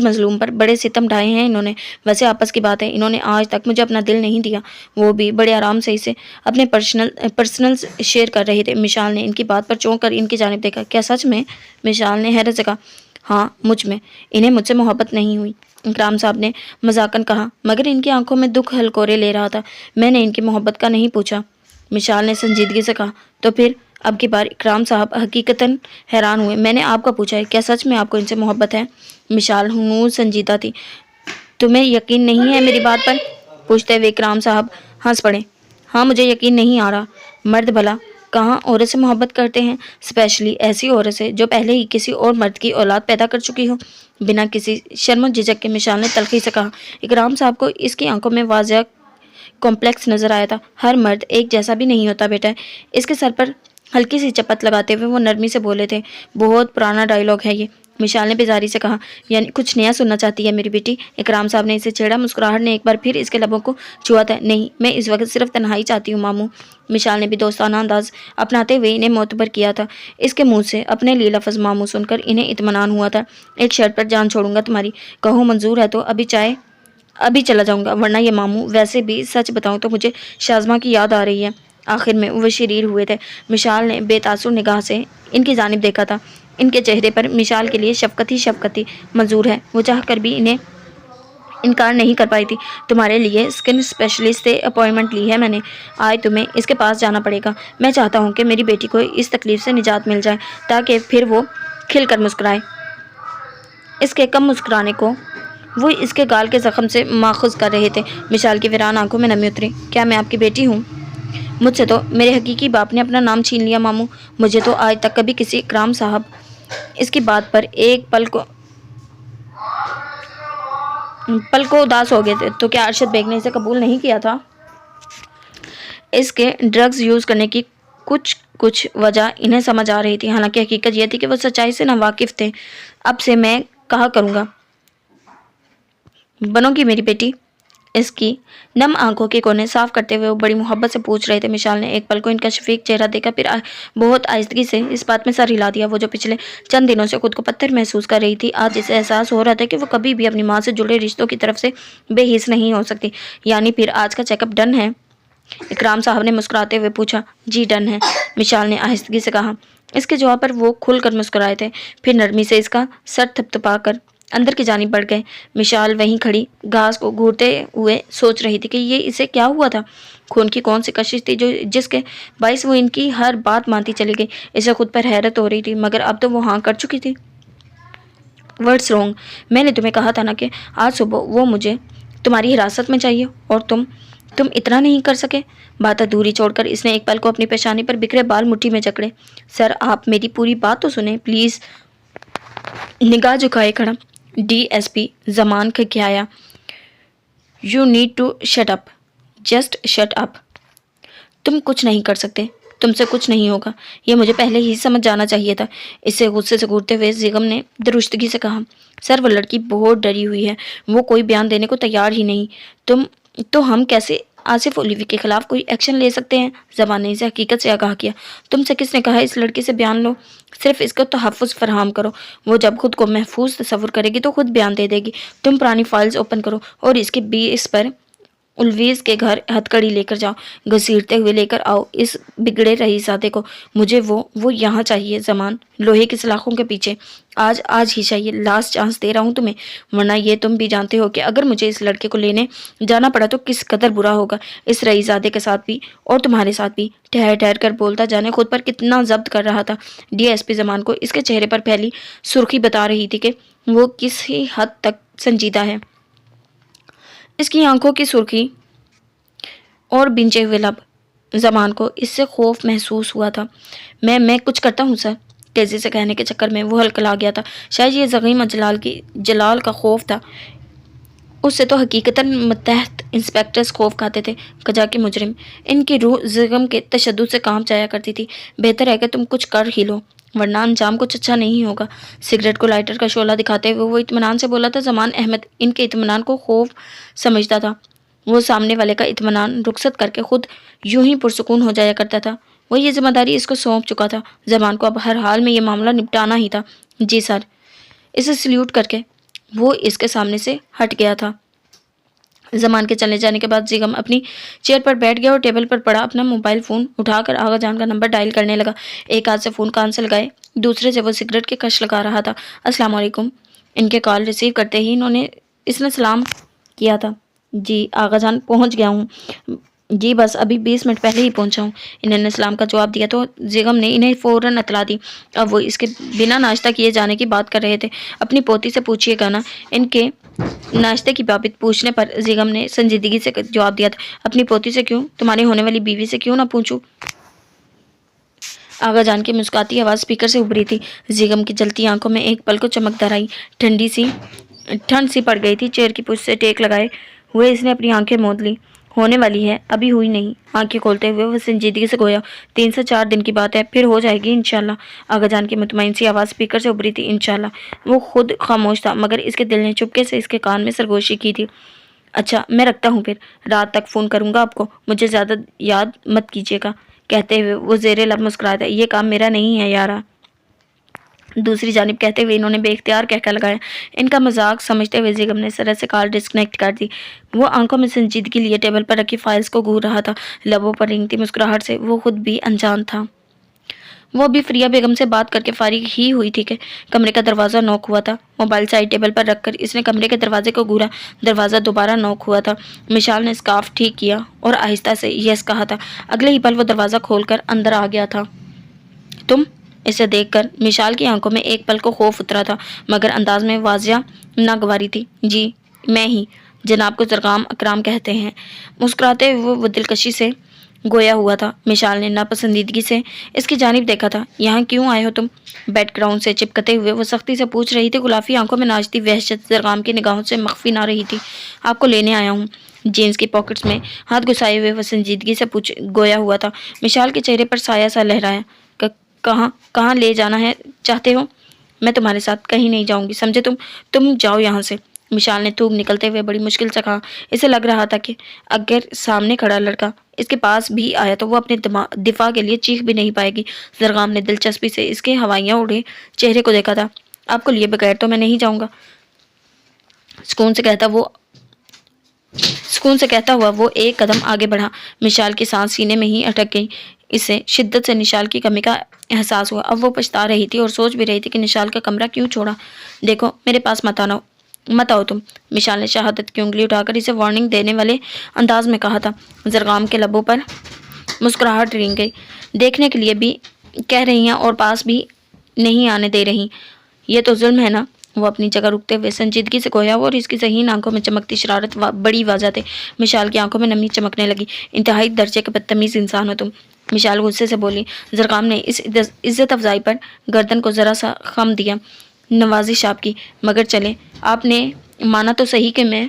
मजलूम पर बड़े सितम ढाए हैं इन्होंने। वैसे आपस की बात है, इन्होंने आज तक मुझे अपना दिल नहीं दिया, वो भी बड़े आराम से इसे अपने पर्सनल शेयर कर रहे थे। मिशाल ने इनकी बात पर चौंक कर इनकी जानिब देखा। क्या सच में? मिशाल ने हैरत से कहा। हाँ, मुझ में। इन्हें मुझसे मोहब्बत नहीं हुई, इकराम साहब ने मजाकन कहा, मगर इनकी आंखों में दुख हलकोरे ले रहा था। मैंने इनकी मोहब्बत का नहीं पूछा, मिशाल ने संजीदगी से कहा। तो फिर? अब की बार इकराम साहब हकीकतन हैरान हुए। मैंने आपका पूछा है, क्या सच में आपको इनसे मोहब्बत है? मिशाल हनूर संजीदा थी। तुम्हें यकीन नहीं है मेरी बात पर? पूछते हुए इकराम साहब हंस पड़े। हाँ, मुझे यकीन नहीं आ रहा। मर्द भला कहाँ औरत से मोहब्बत करते हैं, स्पेशली ऐसी औरत से जो पहले ही किसी और मर्द की औलाद पैदा कर चुकी हो। बिना किसी शर्म झिझक के मिशाल ने तलखी से कहा। इकराम साहब को इसकी आंखों में वाज़ह कॉम्प्लेक्स नजर आया था। हर मर्द एक जैसा भी नहीं होता बेटा। इसके सर पर हल्की सी चपत लगाते हुए वो नरमी से बोले थे। बहुत पुराना डायलॉग है ये, मिशाल ने बेजारी से कहा। यानी कुछ नया सुनना चाहती है मेरी बेटी? इकराम साहब ने इसे छेड़ा। मुस्कुराहट ने एक बार फिर इसके लबों को छुआ था। नहीं, मैं इस वक्त सिर्फ तन्हाई चाहती हूँ मामू। मिशाल ने भी दोस्ताना अंदाज अपनाते हुए इन्हें मोतबर किया था। इसके मुंह से अपने लिए लफ्ज़ मामू सुनकर इन्हें इत्मीनान हुआ था। एक शर्त पर जान छोड़ूंगा तुम्हारी, कहो मंजूर है तो अभी चला जाऊंगा, वरना ये मामू। वैसे भी सच बताऊं तो मुझे शाज़मा की याद आ रही है। आखिर में वो शरीर हुए थे। मिशाल ने बेतासुर निगाह से इनकी जानिब देखा था। इनके चेहरे पर मिशाल के लिए शफकत ही मंजूर है। वो चाह कर भी इन्हें इनकार नहीं कर पाई थी। तुम्हारे लिए स्किन स्पेशलिस्ट से अपॉइंटमेंट ली है मैंने। आज तुम्हें इसके पास जाना पड़ेगा। मैं चाहता हूँ कि मेरी बेटी को इस तकलीफ से निजात मिल जाए, ताकि फिर वो खिल कर मुस्कुराए। इसके कम मुस्कुराने को वो इसके गाल के जख्म से माखुज कर रहे थे। मिशाल की वीरान आंखों में नमी उतरी। क्या मैं आपकी बेटी हूँ? मुझसे तो मेरे हकीकी बाप ने अपना नाम छीन लिया मामू। मुझे तो आज तक कभी किसी इकराम साहब इसकी बात पर एक पल को उदास हो गए थे। तो क्या अरशद बेग ने इसे कबूल नहीं किया था? इसके ड्रग्स यूज़ करने की कुछ वजह इन्हें समझ आ रही थी। हालांकि हकीकत यह थी कि वो सच्चाई से नावाकिफ थे। अब से मैं कहा करूँगा, बनोगी मेरी बेटी? इसकी नम आंखों के कोने साफ करते हुए वो बड़ी मोहब्बत से पूछ रहे थे। मिशाल ने एक पल को इनका शफीक चेहरा देखा, फिर बहुत आहिस्तगी से इस बात में सर हिला दिया। वो जो पिछले चंद दिनों से खुद को पत्थर महसूस कर रही थी, आज इसे एहसास हो रहा था कि वो कभी भी अपनी माँ से जुड़े रिश्तों की तरफ से बेहिस नहीं हो सकती। यानी फिर आज का चेकअप डन है? इकराम साहब ने मुस्कुराते हुए पूछा। जी डन है, मिशाल ने आहिस्तगी से कहा। इसके जवाब पर वो खुलकर मुस्कुराए थे। फिर नरमी से इसका सर थपथपा कर اندر کی جانب بڑھ گئے۔ مشال وہیں کھڑی گھاس کو گھورتے ہوئے سوچ رہی تھی کہ یہ اسے کیا ہوا تھا۔ خون کی کون سی کشش تھی جس کے باعث وہ ان کی ہر بات مانتی چلی گئی۔ اسے خود پر حیرت ہو رہی تھی، مگر اب تو وہ ہاں کر چکی تھی۔ "What's wrong؟ میں نے تمہیں کہا تھا نا کہ آج صبح وہ مجھے تمہاری حراست میں چاہیے اور تم اتنا نہیں کر سکے۔ بات ادھوری چھوڑ کر اس نے ایک پل کو اپنی پیشانی پر بکھرے بال مٹھی میں جکڑے۔ سر آپ میری پوری بات تو سنیں پلیز۔ نگاہ جھکائے کھڑا ڈی ایس پی زمان کھکھیایا۔ You need to shut up, just shut up. تم کچھ نہیں کر سکتے، تم سے کچھ نہیں ہوگا، یہ مجھے پہلے ہی سمجھ جانا چاہیے تھا۔ اس سے غصے سے گھورتے ہوئے زیغم نے درستگی سے کہا، سر وہ لڑکی بہت ڈری ہوئی ہے، وہ کوئی بیان دینے کو تیار ہی نہیں۔ تو ہم کیسے آصف اولیوی کے خلاف کوئی ایکشن لے سکتے ہیں؟ زبان نے اسے حقیقت سے آگاہ کیا۔ تم سے کس نے کہا اس لڑکی سے بیان لو؟ صرف اس کو تحفظ فراہم کرو، وہ جب خود کو محفوظ تصور کرے گی تو خود بیان دے دے گی۔ تم پرانی فائلز اوپن کرو اور اس کے بیس پر الویز کے گھر ہتھکڑی لے کر جاؤ، گھسیٹتے ہوئے لے کر آؤ اس بگڑے رئیسزادے کو۔ مجھے وہ یہاں چاہیے زمان، لوہے کی سلاخوں کے پیچھے۔ آج ہی چاہیے، لاسٹ چانس دے رہا ہوں تمہیں، ورنہ یہ تم بھی جانتے ہو کہ اگر مجھے اس لڑکے کو لینے جانا پڑا تو کس قدر برا ہوگا اس رئیسزادے کے ساتھ بھی اور تمہارے ساتھ بھی۔ ٹھہر کر بولتا جانے خود پر کتنا ضبط کر رہا تھا۔ ڈی ایس پی زمان کو اس کے چہرے پر پھیلی سرخی بتا رہی تھی کہ وہ کسی حد تک سنجیدہ ہے۔ اس کی آنکھوں کی سرخی اور بنچے ہوئے لب، زمان کو اس سے خوف محسوس ہوا تھا۔ میں کچھ کرتا ہوں سر، تیزی سے کہنے کے چکر میں وہ ہلکلا گیا تھا۔ شاید یہ زعیم جلال کا خوف تھا، اس سے تو حقیقتاً متحد انسپکٹرز خوف کھاتے تھے۔ کجا کے مجرم، ان کی روح زغم کے تشدد سے کانپ جایا کرتی تھی۔ بہتر ہے کہ تم کچھ کر ہی لو ورنہ انجام کچھ اچھا نہیں ہوگا۔ سگریٹ کو لائٹر کا شعلہ دکھاتے ہوئے وہ اطمینان سے بولا تھا۔ زمان احمد ان کے اطمینان کو خوف سمجھتا تھا۔ وہ سامنے والے کا اطمینان رخصت کر کے خود یوں ہی پرسکون ہو جایا کرتا تھا۔ وہ یہ ذمہ داری اس کو سونپ چکا تھا۔ زمان کو اب ہر حال میں یہ معاملہ نپٹانا ہی تھا۔ جی سر، اسے سلیوٹ کر کے وہ اس کے سامنے سے ہٹ گیا تھا۔ زمان کے چلے جانے کے بعد زیغم اپنی چیئر پر بیٹھ گیا اور ٹیبل پر پڑا اپنا موبائل فون اٹھا کر آغا جان کا نمبر ڈائل کرنے لگا۔ ایک ہاتھ سے فون کان سے لگائے، دوسرے سے وہ سگریٹ کے کش لگا رہا تھا۔ السلام علیکم۔ ان کے کال ریسیو کرتے ہی اس نے سلام کیا تھا۔ جی آغا جان، پہنچ گیا ہوں۔ جی بس ابھی 20 منٹ پہلے ہی پہنچا ہوں۔ انہوں نے سلام کا جواب دیا تو زیغم نے انہیں فوراً اطلاع دی۔ اب وہ اس کے بنا ناشتہ کیے جانے کی بات کر رہے تھے۔ اپنی پوتی سے پوچھیے گا نا۔ ان کے ناشتے کی بابت پوچھنے پر زیغم نے سنجیدگی سے جواب دیا تھا، اپنی پوتی سے کیوں، تمہاری ہونے والی بیوی سے کیوں نہ پوچھوں؟ آغا جان کی مسکاتی آواز اسپیکر سے ابھری تھی۔ زیغم کی جلتی آنکھوں میں ایک پل کو چمک در آئی۔ ٹھنڈ سی پڑ گئی تھی۔ چیئر کی پشت سے ٹیک لگائے ہوئے اس نے اپنی آنکھیں موند لی۔ ہونے والی ہے، ابھی ہوئی نہیں۔ آنکھیں کھولتے ہوئے وہ سنجیدگی سے گویا، 3 سے 4 دن کی بات ہے، پھر ہو جائے گی انشاءاللہ۔ آغا جان کی مطمئن سی آواز اسپیکر سے ابھری تھی۔ انشاءاللہ۔ وہ خود خاموش تھا، مگر اس کے دل نے چپکے سے اس کے کان میں سرگوشی کی تھی۔ اچھا میں رکھتا ہوں، پھر رات تک فون کروں گا آپ کو، مجھے زیادہ یاد مت کیجیے گا۔ کہتے ہوئے وہ زیر لب مسکرایا تھا، یہ کام میرا نہیں ہے یارا۔ دوسری جانب کہتے ہوئے انہوں نے بے اختیار کہکا لگایا۔ ان کا مذاق سمجھتے ہوئے زیغم نے سرت سے کال ڈسکنیکٹ کر دی۔ وہ آنکھوں میں سنجیدگی لیے ٹیبل پر رکھی فائلز کو گھور رہا تھا۔ لبوں پر رینگتی مسکراہٹ سے وہ خود بھی انجان تھا۔ وہ ابھی فریہ بیگم سے بات کر کے فارغ ہی ہوئی تھی کہ کمرے کا دروازہ نوک ہوا تھا۔ موبائل سائڈ ٹیبل پر رکھ کر اس نے کمرے کے دروازے کو گھورا۔ دروازہ دوبارہ نوک ہوا تھا۔ مشال نے اسکارف ٹھیک کیا اور آہستہ سے یس کہا تھا۔ اگلے ہی پل وہ دروازہ کھول کر اندر آ گیا تھا۔ تم؟ اسے دیکھ کر مشال کی آنکھوں میں ایک پل کو خوف اترا تھا، مگر انداز میں واضح ناگواری تھی۔ جی میں ہی، جناب کو زرگام اکرام کہتے ہیں۔ مسکراتے ہوئے وہ دلکشی سے گویا ہوا تھا۔ مشال نے ناپسندیدگی سے اس کی جانب دیکھا تھا۔ یہاں کیوں آئے ہو تم؟ بیک گراؤنڈ سے چپکتے ہوئے وہ سختی سے پوچھ رہی تھی۔ غلافی آنکھوں میں ناچتی وحشت زرگام کی نگاہوں سے مخفی نہ رہی تھی۔ آپ کو لینے آیا ہوں۔ جینز کی پاکٹس میں ہاتھ گھسائے ہوئے وہ سنجیدگی سے گویا ہوا تھا۔ مشال کے چہرے پر سایہ سا لہرایا۔ کہاں لے جانا ہے چاہتے ہو؟ میں تمہارے ساتھ کہیں نہیں جاؤں گی، سمجھے تم جاؤ یہاں سے۔ مشال نے تھوک نکلتے ہوئے بڑی مشکل سے کہا۔ اسے لگ رہا تھا کہ اگر سامنے کھڑا لڑکا اس کے پاس بھی آیا تو وہ اپنے دفاع کے لیے چیخ بھی نہیں پائے گی۔ زرگام نے دلچسپی سے اس کے ہوائیاں اڑے چہرے کو دیکھا تھا۔ آپ کو لیے بغیر تو میں نہیں جاؤں گا، سکون سے کہتا ہوا وہ ایک قدم آگے بڑھا۔ مشال کی سانس سینے میں ہی اٹک گئی۔ اسے شدت سے نشال کی کمی کا احساس ہوا۔ اب وہ پچھتا رہی تھی اور سوچ بھی رہی تھی کہ نشال کا کمرہ کیوں چھوڑا۔ دیکھو میرے پاس مت آؤ تم، مشال نے شہادت کی انگلی اٹھا کر اسے وارننگ دینے والے انداز میں کہا تھا۔ زرغام کے لبوں پر مسکراہٹ رنگ گئی۔ دیکھنے کے لیے بھی کہہ رہی ہیں اور پاس بھی نہیں آنے دے رہی، یہ تو ظلم ہے نا۔ وہ اپنی جگہ رکتے ہوئے سنجیدگی سے گویا اور اس کی ذہین آنکھوں میں چمکتی شرارت بڑی واضح تھے۔ مشال کی آنکھوں میں نمی چمکنے لگی۔ انتہائی درجے کے بدتمیز انسان ہو تم، مشال غصے سے بولی۔ زرغام نے اس عزت افزائی پر گردن کو ذرا سا خم دیا۔ نوازش آپ کی، مگر چلے آپ نے مانا تو صحیح کہ میں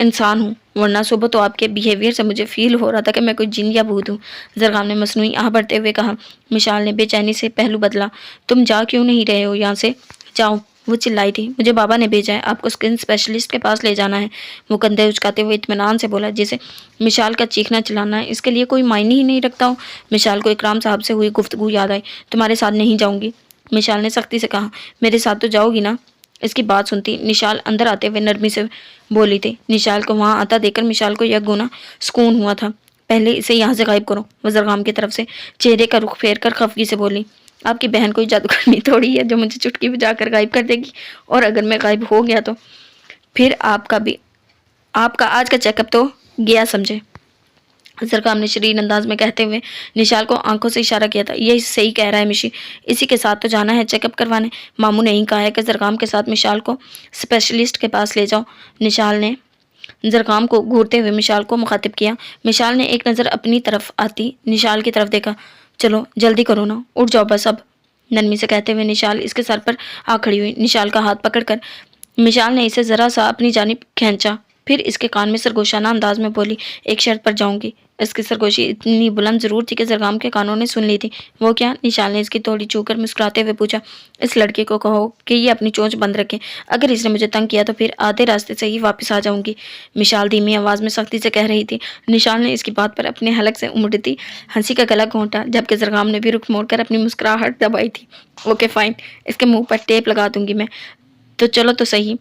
انسان ہوں، ورنہ صبح تو آپ کے بیہیویئر سے مجھے فیل ہو رہا تھا کہ میں کوئی جن یا بھوت ہوں۔ زرغام نے مصنوعی آہ بھرتے ہوئے کہا۔ مشال نے بے چینی سے پہلو بدلا۔ تم جا کیوں نہیں رہے ہو یہاں سے؟ جاؤ، وہ چلائی تھی، مجھے بابا نے بھیجا ہے، آپ کو اسکن اسپیشلسٹ کے پاس لے جانا ہے۔ وہ کندھے اچکاتے ہوئے اطمینان سے بولا جسے مشال کا چیخنا چلانا ہے اس کے لیے کوئی معنی ہی نہیں رکھتا ہو۔ مشال کو اکرام صاحب سے ہوئی گفتگو یاد آئی۔ تمہارے ساتھ نہیں جاؤں گی، مشال نے سختی سے کہا۔ میرے ساتھ تو جاؤ گی نا؟ اس کی بات سنتی نشال اندر آتے ہوئے نرمی سے بولی تھی۔ نشال کو وہاں آتا دیکھ کر مشال کو یک گنا سکون ہوا تھا۔ پہلے اسے یہاں سے غائب کرو، وہ زرغام کی طرف سے چہرے کا رخ پھیر کر خفگی سے بولی۔ آپ کی بہن کوئی جادوگرنی تھوڑی ہے جو مجھے چٹکی بجا کر غائب کر دے گی، اور اگر میں غائب ہو گیا تو پھر آپ کا آج کا چیک اپ تو گیا سمجھے۔ زرغام نے شریر انداز میں کہتے ہوئے نشال کو آنکھوں سے اشارہ کیا تھا۔ یہ صحیح کہہ رہا ہے مشی، اسی کے ساتھ تو جانا ہے چیک اپ کروانے۔ ماموں نے ہی کہا ہے کہ زرغام کے ساتھ مشال کو اسپیشلسٹ کے پاس لے جاؤ۔ نشال نے زرغام کو گھورتے ہوئے مشال کو مخاطب کیا۔ مشال نے ایک نظر اپنی طرف آتی نشال کی طرف دیکھا۔ چلو جلدی کرو نا، اٹھ جاؤ بس اب، نرمی سے کہتے ہوئے نشال اس کے سر پر آ کھڑی ہوئی۔ نشال کا ہاتھ پکڑ کر مشال نے اسے ذرا سا اپنی جانب کھینچا، پھر اس کے کان میں سرگوشانہ انداز میں بولی، ایک شرط پر جاؤں گی۔ اس کی سرگوشی اتنی بلند ضرور تھی کہ زرغام کے کانوں نے سن لی تھی۔ وہ کیا؟ نشال نے اس کی توڑی چھو کر مسکراتے ہوئے پوچھا۔ اس لڑکے کو کہو کہ یہ اپنی چونچ بند رکھے، اگر اس نے مجھے تنگ کیا تو پھر آدھے راستے سے ہی واپس آ جاؤں گی، مشال دھیمی آواز میں سختی سے کہہ رہی تھی۔ نشال نے اس کی بات پر اپنے حلق سے امڑتی ہنسی کا گلا گھونٹا، جبکہ زرغام نے بھی رخ موڑ کر اپنی مسکراہٹ دبائی تھی۔ اوکے فائن، اس کے منہ پر ٹیپ لگا دوں گی میں، تو چلو تو صحیح۔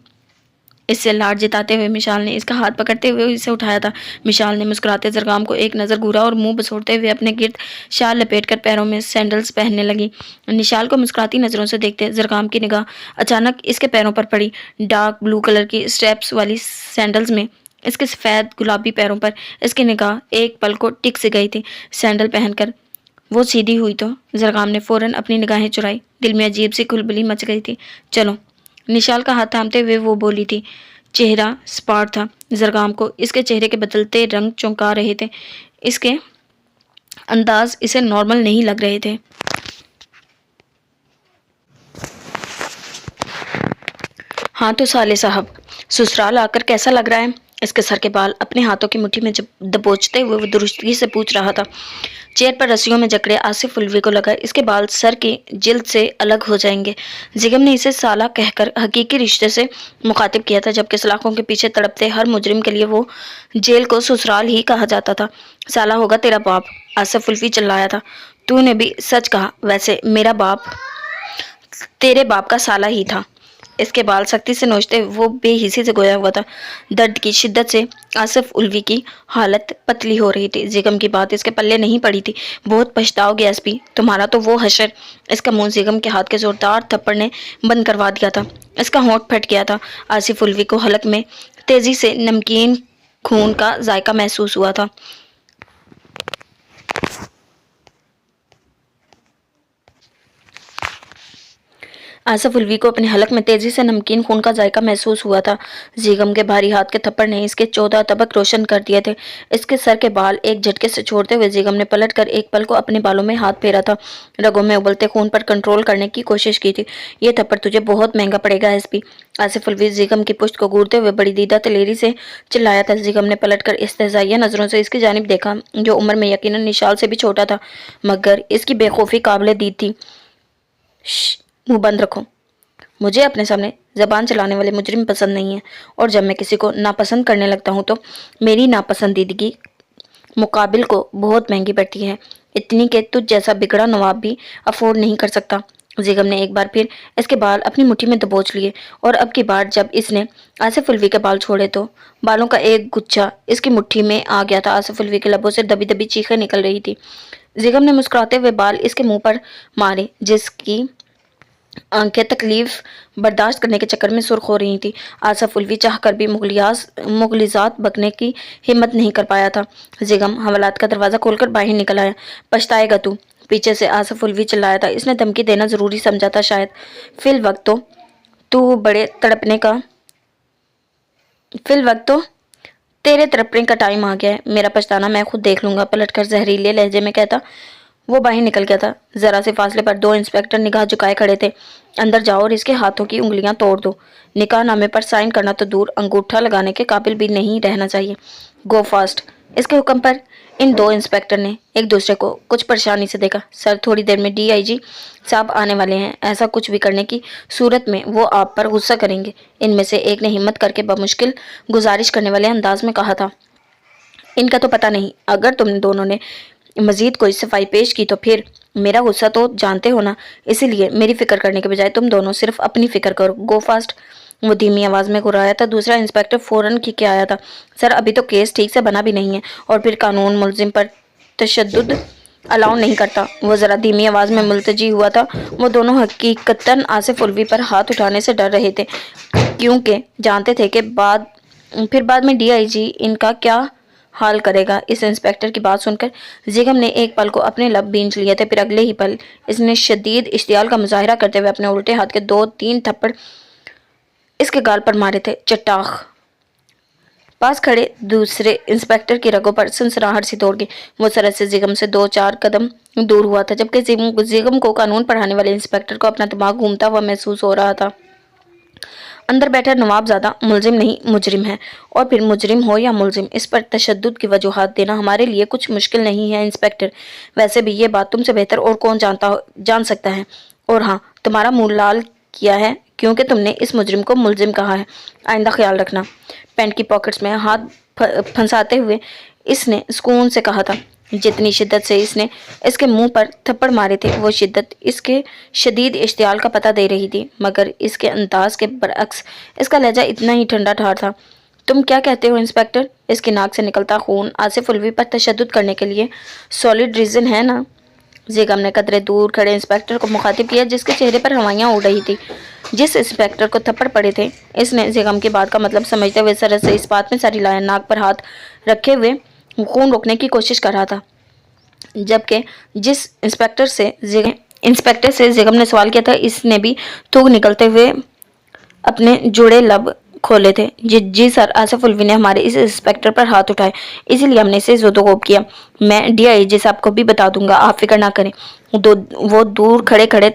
اس سے لاڈ جتاتے ہوئے مشال نے اس کا ہاتھ پکڑتے ہوئے اسے اٹھایا تھا۔ مشال نے مسکراتے زرغام کو ایک نظر گھورا اور منہ بسوڑتے ہوئے اپنے گرد شال لپیٹ کر پیروں میں سینڈلز پہننے لگی۔ نشال کو مسکراتی نظروں سے دیکھتے زرغام کی نگاہ اچانک اس کے پیروں پر پڑی۔ ڈارک بلو کلر کی اسٹریپس والی سینڈلز میں اس کے سفید گلابی پیروں پر اس کی نگاہ ایک پل کو ٹک سے گئی تھی۔ سینڈل پہن کر وہ سیدھی ہوئی تو زرغام نے فوراً اپنی نگاہیں چرائی۔ دل میں عجیب سی کھلبلی مچ گئی تھی۔ چلو، نشال کا ہاتھ تھامتے ہوئے وہ بولی تھی۔ چہرہ سپاٹ تھا، زرغام کو اس کے چہرے کے بدلتے رنگ چونکا رہے تھے، اس کے انداز اسے نارمل نہیں لگ رہے تھے۔ ہاں تو سالے صاحب، سسرال آ کر کیسا لگ رہا ہے؟ اس کے سر کے بال اپنے ہاتھوں کی مٹھی میں دبوچتے ہوئے وہ درستگی سے پوچھ رہا تھا۔ چیئر پر رسیوں میں جکڑے آصف الوی کو لگا اس کے بال سر کی جلد سے الگ ہو جائیں گے۔ زیگم نے اسے سالہ کہہ کر حقیقی رشتے سے مخاطب کیا تھا، جبکہ سلاخوں کے پیچھے تڑپتے ہر مجرم کے لیے وہ جیل کو سسرال ہی کہا جاتا تھا۔ سالہ ہوگا تیرا باپ، آصف الوی چلایا تھا۔ تو نے بھی سچ کہا، ویسے میرا باپ تیرے باپ کا سالہ ہی تھا۔ اس کے بال سختی سے نوچتے وہ بے حسی سے گویا ہوا تھا۔ درد کی شدت سے آصف الوی کی حالت پتلی ہو رہی تھی۔ زیگم کی بات اس کے پلے نہیں پڑی تھی۔ بہت پچھتاؤ گے ایس پی، تمہارا تو وہ حشر۔ اس کا منہ زیگم کے ہاتھ کے زوردار تھپڑ نے بند کروا دیا تھا۔ اس کا ہونٹ پھٹ گیا تھا۔ آصف الوی کو حلق میں تیزی سے نمکین خون کا ذائقہ محسوس ہوا تھا۔ آصف الوی کو اپنے حلق میں تیزی سے نمکین خون کا ذائقہ محسوس ہوا تھا۔ زیگم کے بھاری ہاتھ کے تھپڑ نے اس کے 14 طبق روشن کر دیے تھے۔ اس کے سر کے بال ایک جھٹکے سے چھوڑتے ہوئے زیگم نے پلٹ کر ایک پل کو اپنے بالوں میں ہاتھ پھیرا تھا۔ رگوں میں ابلتے خون پر کنٹرول کرنے کی کوشش کی تھی۔ یہ تھپڑ تجھے بہت مہنگا پڑے گا ایس پی، آصف الوی زیگم کی پشت کو گھورتے ہوئے بڑی دیدہ دلیری سے چلایا تھا۔ زیگم نے پلٹ کر استہزائیہ نظروں سے اس کی جانب دیکھا، جو عمر میں یقیناً نشال سے بھی چھوٹا تھا، مگر اس کی بے خوفی قابل دید تھی۔ منہ بند رکھو، مجھے اپنے سامنے زبان چلانے والے مجرم پسند نہیں ہیں، اور جب میں کسی کو ناپسند کرنے لگتا ہوں تو میری ناپسندیدگی مقابل کو بہت مہنگی پڑتی ہے، اتنی کہ تجھ جیسا بگڑا نواب بھی افورڈ نہیں کر سکتا۔ زیگم نے ایک بار پھر اس کے بال اپنی مٹھی میں دبوچ لیے، اور اب کی بار جب اس نے آصف الوی کے بال چھوڑے تو بالوں کا ایک گچھا اس کی مٹھی میں آ گیا تھا۔ آصف الوی کے لبوں سے دبی دبی چیخیں نکل رہی تھی۔ जिगम ने मुस्कुराते हुए बाल इसके मुंह पर मारे, जिसकी आंखें तकलीफ बर्दाश्त करने के चक्कर में सुर्ख हो रही थी। आसफ उल्वी चाह कर भी मुगलिजात बकने की हिम्मत नहीं कर पाया था। जिगम हवालात का दरवाजा खोलकर बाहर निकल आया। पछताएगा तू, पीछे से आसफ उल्वी चिल्लाया था। इसने धमकी देना जरूरी समझा था शायद। तू बड़े तड़पने का फिल वक्त तो तेरे तड़पने का टाइम आ गया है। मेरा पछताना मैं खुद देख लूंगा, पलटकर जहरीले लहजे में कहता वो बाहर निकल गया था। जरा से फासले पर 2 इंस्पेक्टर निगाह झुकाए खड़े थे। अंदर जाओ और इसके हाथों की उंगलियां तोड़ दो। निकाह नामे पर साइन करना तो दूर, अंगूठा लगाने के काबिल भी नहीं रहना चाहिए। गो फास्ट। इसके हुक्म पर इन 2 इंस्पेक्टर ने एक दूसरे को कुछ परेशानी से देखा। सर, थोड़ी देर में DIG साहब आने वाले हैं। ऐसा कुछ भी करने की सूरत में वो आप पर गुस्सा करेंगे। इनमें से एक ने हिम्मत करके बमुश्किल गुजारिश करने वाले अंदाज में कहा था। इनका तो पता नहीं, अगर तुम दोनों ने मजीद कोई सफाई पेश की तो फिर मेरा गुस्सा तो जानते हो ना, इसीलिए मेरी फिक्र करने के बजाय तुम दोनों सिर्फ अपनी फिक्र करो। गो फास्ट। वो धीमी आवाज में गुर्राया था। दूसरा इंस्पेक्टर फौरन खिंच आया था। सर, अभी तो केस ठीक से बना भी नहीं है और फिर कानून मुलजिम पर तशद्दुद अलाउ नहीं करता। वो जरा धीमी आवाज में मुल्तजी हुआ था। वो दोनों हकीकतन आसिफ उल्वी पर हाथ उठाने से डर रहे थे, क्योंकि जानते थे कि बाद में DIG इनका क्या हाल करेगा। इस इंस्पेक्टर की बात सुनकर जिगम ने एक पल को अपने लब बींच लिए थे, फिर अगले ही पल इसने शदीद इश्तियाल का मुजाहिरा करते हुए अपने उल्टे हाथ के 2-3 थप्पड़ इसके गाल पर मारे थे। चट्टाख। पास खड़े दूसरे इंस्पेक्टर की रगों पर सनसनाहट सी दौड़ गई। वो सरहद से जिगम से 2-4 कदम दूर हुआ था, जबकि जिगम को कानून पढ़ाने वाले इंस्पेक्टर को अपना दिमाग घूमता हुआ महसूस हो रहा था। अंदर बैठा नवाबजादा मुलजिम नहीं मुजरिम है, और फिर मुजरिम हो या मुलजिम, इस पर तशद्दुद की वजूहात देना हमारे लिए कुछ मुश्किल नहीं है इंस्पेक्टर। वैसे भी ये बात तुमसे बेहतर और कौन जान सकता है। और हाँ, तुम्हारा मुंह लाल किया है क्योंकि तुमने इस मुजरिम को मुलजिम कहा है। आइंदा ख्याल रखना। पैंट की पॉकेट्स में हाथ फंसाते हुए इसने सुकून से कहा था। जितनी शिद्दत से इसने इसके मुंह पर थप्पड़ मारे थे, वो शिद्दत इसके शदीद इश्तियाल का पता दे रही थी, मगर इसके अंदाज के बरअक्स इसका लहजा इतना ही ठंडा ठार था। तुम क्या कहते हो इंस्पेक्टर? इसकी नाक से निकलता खून आसिफ उल्वी पर तशद्दुद करने के लिए सॉलिड रीजन है ना? जिगम ने कदरे दूर खड़े इंस्पेक्टर को मुखातिब किया, जिसके चेहरे पर हवाइयाँ उड़ रही थी। जिस इंस्पेक्टर को थप्पड़ पड़े थे, इसने जिगम की बात का मतलब समझते हुए सरहद से इस बात में सारी लाया नाक पर हाथ रखे हुए खून रोकने की कोशिश कर रहा था, जबकि जिस इंस्पेक्टर से जिगम ने सवाल किया था, इसने भी थूक निकलते हुए अपने जुड़े लब खोले थे। जी सर, आसिफ उल्वी ने हमारे इस इंस्पेक्टर पर हाथ उठाए, इसीलिए हमने इसे ज़ोदोगोब किया। मैं DIG साहब को भी बता दूंगा, आप फिक्र ना करें। वो दूर खड़े खड़े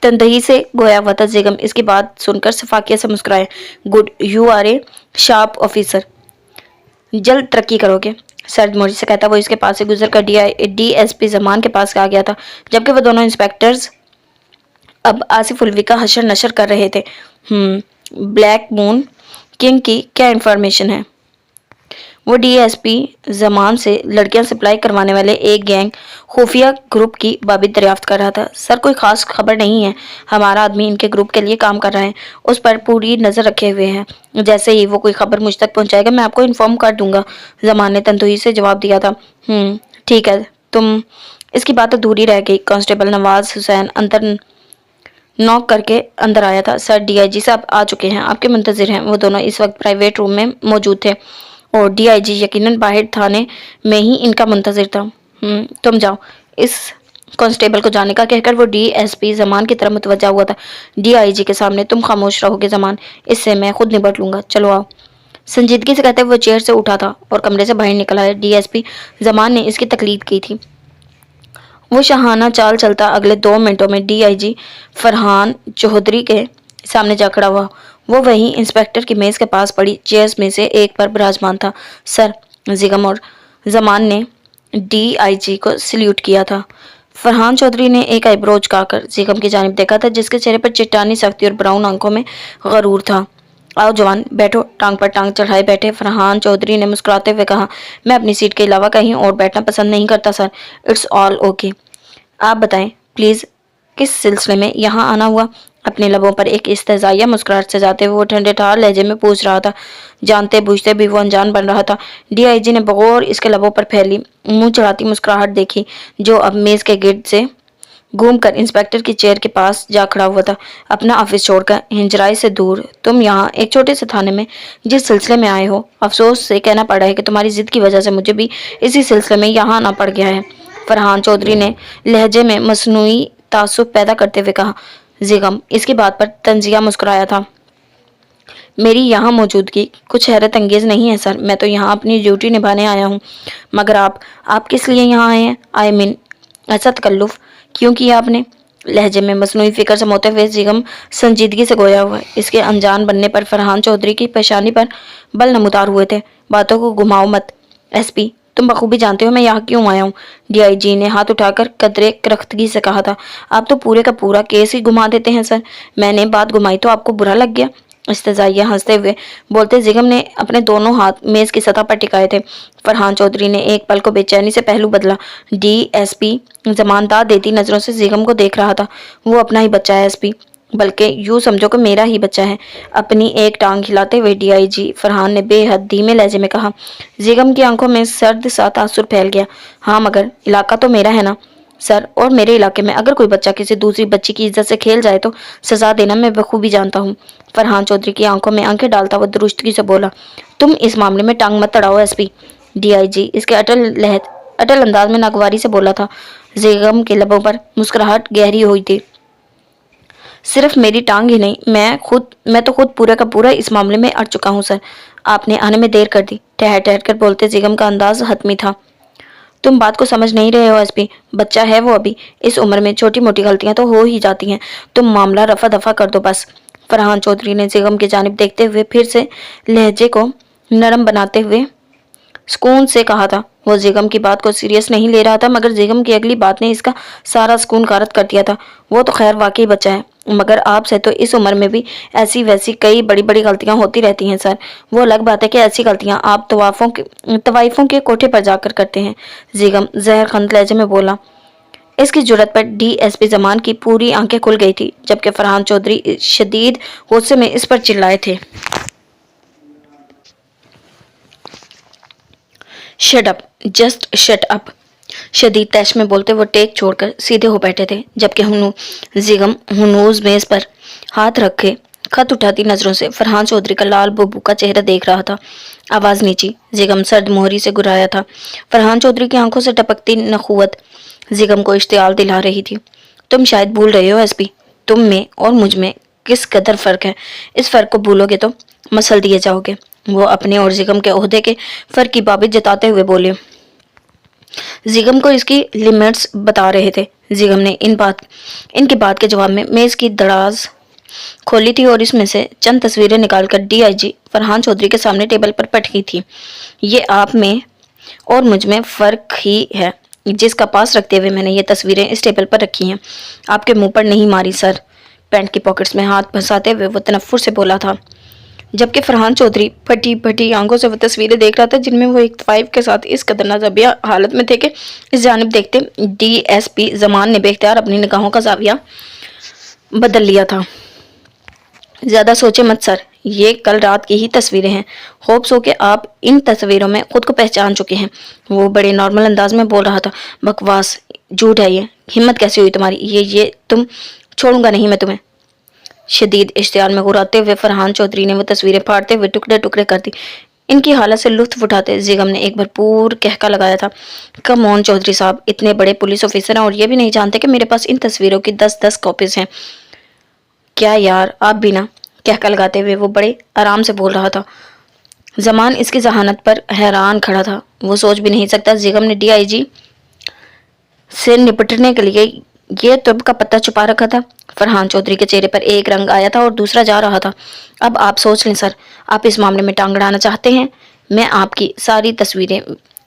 तंदही से गोया हुआ था। जिगम इसकी बात सुनकर सफाकिया से मुस्कुराए। Good, you are a sharp officer, जल्द तरक्की करोगे। सर्द मोरी से कहता वो इसके पास से गुजर कर DSP जमान के पास आ गया था, जबकि वो दोनों इंस्पेक्टर्स अब आसिफ उल्वी का हशर नशर कर रहे थे। ब्लैक मून किंग की क्या इन्फॉर्मेशन है? वो DSP जमान से लड़कियां सप्लाई करवाने वाले एक गैंग खुफिया ग्रुप की बाबित दरियाफ्त कर रहा था। सर, कोई खास खबर नहीं है। हमारा आदमी इनके ग्रुप के लिए काम कर रहा है, उस पर पूरी नज़र रखे हुए हैं। जैसे ही वो कोई खबर मुझ तक पहुंचाएगा, मैं आपको इन्फॉर्म कर दूंगा, जमान ने तंदुही से जवाब दिया था। ठीक है। तुम इसकी बात अधूरी रह गई। कांस्टेबल नवाज हुसैन अंदर नॉक करके अंदर आया था। सर, DIG साहब आ चुके हैं, आपके मुंतजिर हैं। वो दोनों इस वक्त प्राइवेट रूम में मौजूद थे और DIG यकीनन बाहर थाने में ही इनका मुंतजिर था। तुम जाओ। इस कांस्टेबल को जाने का कहकर वो DSP जमान की तरफ मुतवज्जा हुआ था। DIG के सामने तुम खामोश रहोगे जमान, इससे मैं खुद निपट लूंगा। चलो आओ। संजीदगी से कहते हुए वो चेयर से उठा था और कमरे से बाहर निकल आया। DSP जमान ने इसकी तकलीद की थी। वो शाहाना चाल चलता अगले 2 मिनटों में DIG फरहान चौधरी के सामने जा खड़ा हुआ। वो वही इंस्पेक्टर की मेज के पास पड़ी चेयर्स में से एक पर विराजमान था। सर, जिगम और जमान ने DIG को सल्यूट किया था। फरहान चौधरी ने एक आईब्रो झुकाकर जिगम की जानिब देखा था, जिसके चेहरे पर चिट्टानी सख्ती और ब्राउन आंखों में गरूर था। आओ जवान, बैठो। टांग पर टांग चढ़ाए बैठे फरहान चौधरी ने मुस्कुराते हुए कहा, मैं अपनी सीट के अलावा कहीं और बैठना पसंद नहीं करता सर। It's all okay. आप बताएं प्लीज़, किस सिलसिले में यहाँ आना हुआ? अपने लबों पर एक इस्तहजाइया मुस्कुराहट सजाते हुए वो ठंडे ठार लहजे में पूछ रहा था। जानते बूझते भी वो अनजान बन रहा था। डीआईजी ने बगौर इसके लबों पर फैली मुंह चढ़ाती मुस्कुराहट देखी, जो अब मेज के गिर्द से घूमकर इंस्पेक्टर की चेयर के पास जा खड़ा हुआ था, अपना ऑफिस छोड़कर हिंजराई से दूर। तुम यहाँ एक छोटे से थाने में जिस सिलसिले में आए हो, अफसोस से कहना पड़ रहा है कि तुम्हारी जिद की वजह से मुझे भी इसी सिलसिले में यहाँ आना पड़ गया है, फरहान चौधरी ने लहजे में मसनूई तासुब पैदा करते हुए कहा। जिगम इसकी बात पर तंजिया मुस्कुराया था। मेरी यहाँ मौजूदगी कुछ हैरत अंगेज नहीं है सर, मैं तो यहाँ अपनी ड्यूटी निभाने आया हूँ। मगर आप किस लिए यहाँ आए हैं? आई मीन ऐसा तकल्लुफ क्यों किया आपने? लहजे में मसनूई फिक्र समोते हुए जिगम संजीदगी से गोया हुआ। इसके अनजान बनने पर फरहान चौधरी की पेशानी पर बल नमूदार हुए थे। बातों को घुमाओ मत एसपी, तुम बखूबी जानते हो मैं यहाँ क्यों आया हूँ। डीआईजी ने हाथ उठाकर कदरे करख्तगी से कहा था। आप तो पूरे का पूरा केस ही घुमा देते हैं सर। मैंने बात घुमाई तो आपको बुरा लग गया? इस्तजाइया हंसते हुए बोलते जिगम ने अपने दोनों हाथ मेज की सतह पर टिकाए थे। फरहान चौधरी ने एक पल को बेचैनी से पहलू बदला। डीएसपी जमानदार देती नजरों से जिगम को देख रहा था। वो अपना ही बच्चा है एसपी, बल्कि यूं समझो कि मेरा ही बच्चा है। अपनी एक टांग हिलाते हुए डीआईजी फरहान ने बेहद धीमे लहजे में कहा। जिगम की आंखों में सर्द सा तासुर फैल गया। हाँ मगर इलाका तो मेरा है ना सर, और मेरे इलाके में अगर कोई बच्चा किसी दूसरी बच्ची की इज्जत से खेल जाए तो सजा देना मैं बखूबी जानता हूँ। फरहान चौधरी की आंखों में आंखें डालता हुआ दुरुस्तगी से बोला। तुम इस मामले में टांग मत अड़ाओ एसपी। डीआईजी इसके अटल अंदाज में नागवारी से बोला था। जिगम के लबों पर मुस्कुराहट गहरी हुई थी। सिर्फ मेरी टांग ही नहीं, मैं तो खुद पूरा का पूरा इस मामले में अड़ चुका हूँ सर। आपने आने में देर कर दी, ठहर ठहर कर बोलते जिगम का अंदाज हतमी था। तुम बात को समझ नहीं रहे हो एसपी, बच्चा है वो अभी, इस उम्र में छोटी मोटी गलतियां तो हो ही जाती हैं। तुम मामला रफा दफा कर दो बस। फरहान चौधरी ने जिगम की जानिब देखते हुए फिर से लहजे को नरम बनाते हुए सुकून से कहा था। वो जिगम की बात को सीरियस नहीं ले रहा था, मगर जिगम की अगली बात ने इसका सारा सुकून गारत कर दिया था। वो तो खैर वाकई बच्चा है, मगर आपसे तो इस उम्र में भी ऐसी वैसी कई बड़ी बड़ी गलतियां होती रहती हैं सर। वो अलग बात है कि ऐसी गलतियां आप तवाइफों के कोठे पर जाकर करते हैं। जिगम जहरखंद लहजे में बोला। इसकी जुर्रत पर डीएसपी जमान की पूरी आंखें खुल गई थी, जबकि फरहान चौधरी शदीद गुस्से में इस पर चिल्लाए थे। Shut up, just shut up. शदीद तैश में बोलते वो टेक छोड़कर सीधे हो बैठे थे, जबकि जिगम हुनूज मेज पर हाथ रखे खत उठाती नजरों से फरहान चौधरी का लाल बुबू का चेहरा देख रहा था। आवाज नीची, जिगम सर्द मोहरी से गुराया था। फरहान चौधरी की आंखों से टपकती नखुवत जिगम को इश्तियाल दिला रही थी। तुम शायद भूल रहे हो एसपी, तुम में और मुझ में किस कदर फर्क है। इस फर्क को भूलोगे तो मसल दिए जाओगे। वो अपने और जिगम के ओहदे के फर्क की बाबित जताते हुए बोले। जिगम को इसकी लिमिट्स बता रहे थे। जिगम ने इनकी बात के जवाब में मेज की दराज खोली थी और इसमें से चंद तस्वीरें निकालकर डीआईजी फरहान चौधरी के सामने टेबल पर पटकी थी। ये आप में और मुझ में फर्क ही है, जिसका पास रखते हुए मैंने ये तस्वीरें इस टेबल पर रखी हैं। आपके मुंह पर नहीं मारी सर। पैंट की पॉकेट्स में हाथ फंसाते हुए वो तनफ्फुर से बोला था, जबकि फरहान चौधरी फटी फटी आंखों से वो तस्वीरें देख रहा था जिनमें वो एक तवाइफ के साथ इस कदर नाज़ाबिया हालत में थे कि इस जानिब देखते डीएसपी जमान ने बेख्तियार अपनी निगाहों का जाविया बदल लिया था। ज्यादा सोचे मत सर, ये कल रात की ही तस्वीरें हैं। होप्स हो कि आप इन तस्वीरों में खुद को पहचान चुके हैं। वो बड़े नॉर्मल अंदाज में बोल रहा था। बकवास, झूठ है ये। हिम्मत कैसे हुई तुम्हारी? ये तुम छोड़ूंगा नहीं मैं तुम्हें। शदीद इश्तियाल में गुराते हुए फरहान चौधरी ने वो तस्वीरें फाड़ते हुए टुकड़े टुकड़े कर दी। इनकी हालत से लुत्फ उठाते जिगम ने एक भरपूर कहका लगाया था। कम ऑन चौधरी साहब, इतने बड़े पुलिस ऑफिसर हैं और ये भी नहीं जानते कि मेरे पास इन तस्वीरों की 10-10 कॉपीज हैं। क्या यार, आप भी ना। कहका लगाते हुए वो बड़े आराम से बोल रहा था। जमान इसकी जहानत पर हैरान खड़ा था। वो सोच भी नहीं सकता जिगम ने डीआईजी से निपटने के लिए ये तुर्ब का पत्ता छुपा रखा था। फरहान चौधरी के चेहरे पर एक रंग आया था और दूसरा जा रहा था। अब आप सोच लें सर, आप इस मामले में टांग अड़ाना चाहते हैं? मैं आपकी सारी तस्वीरें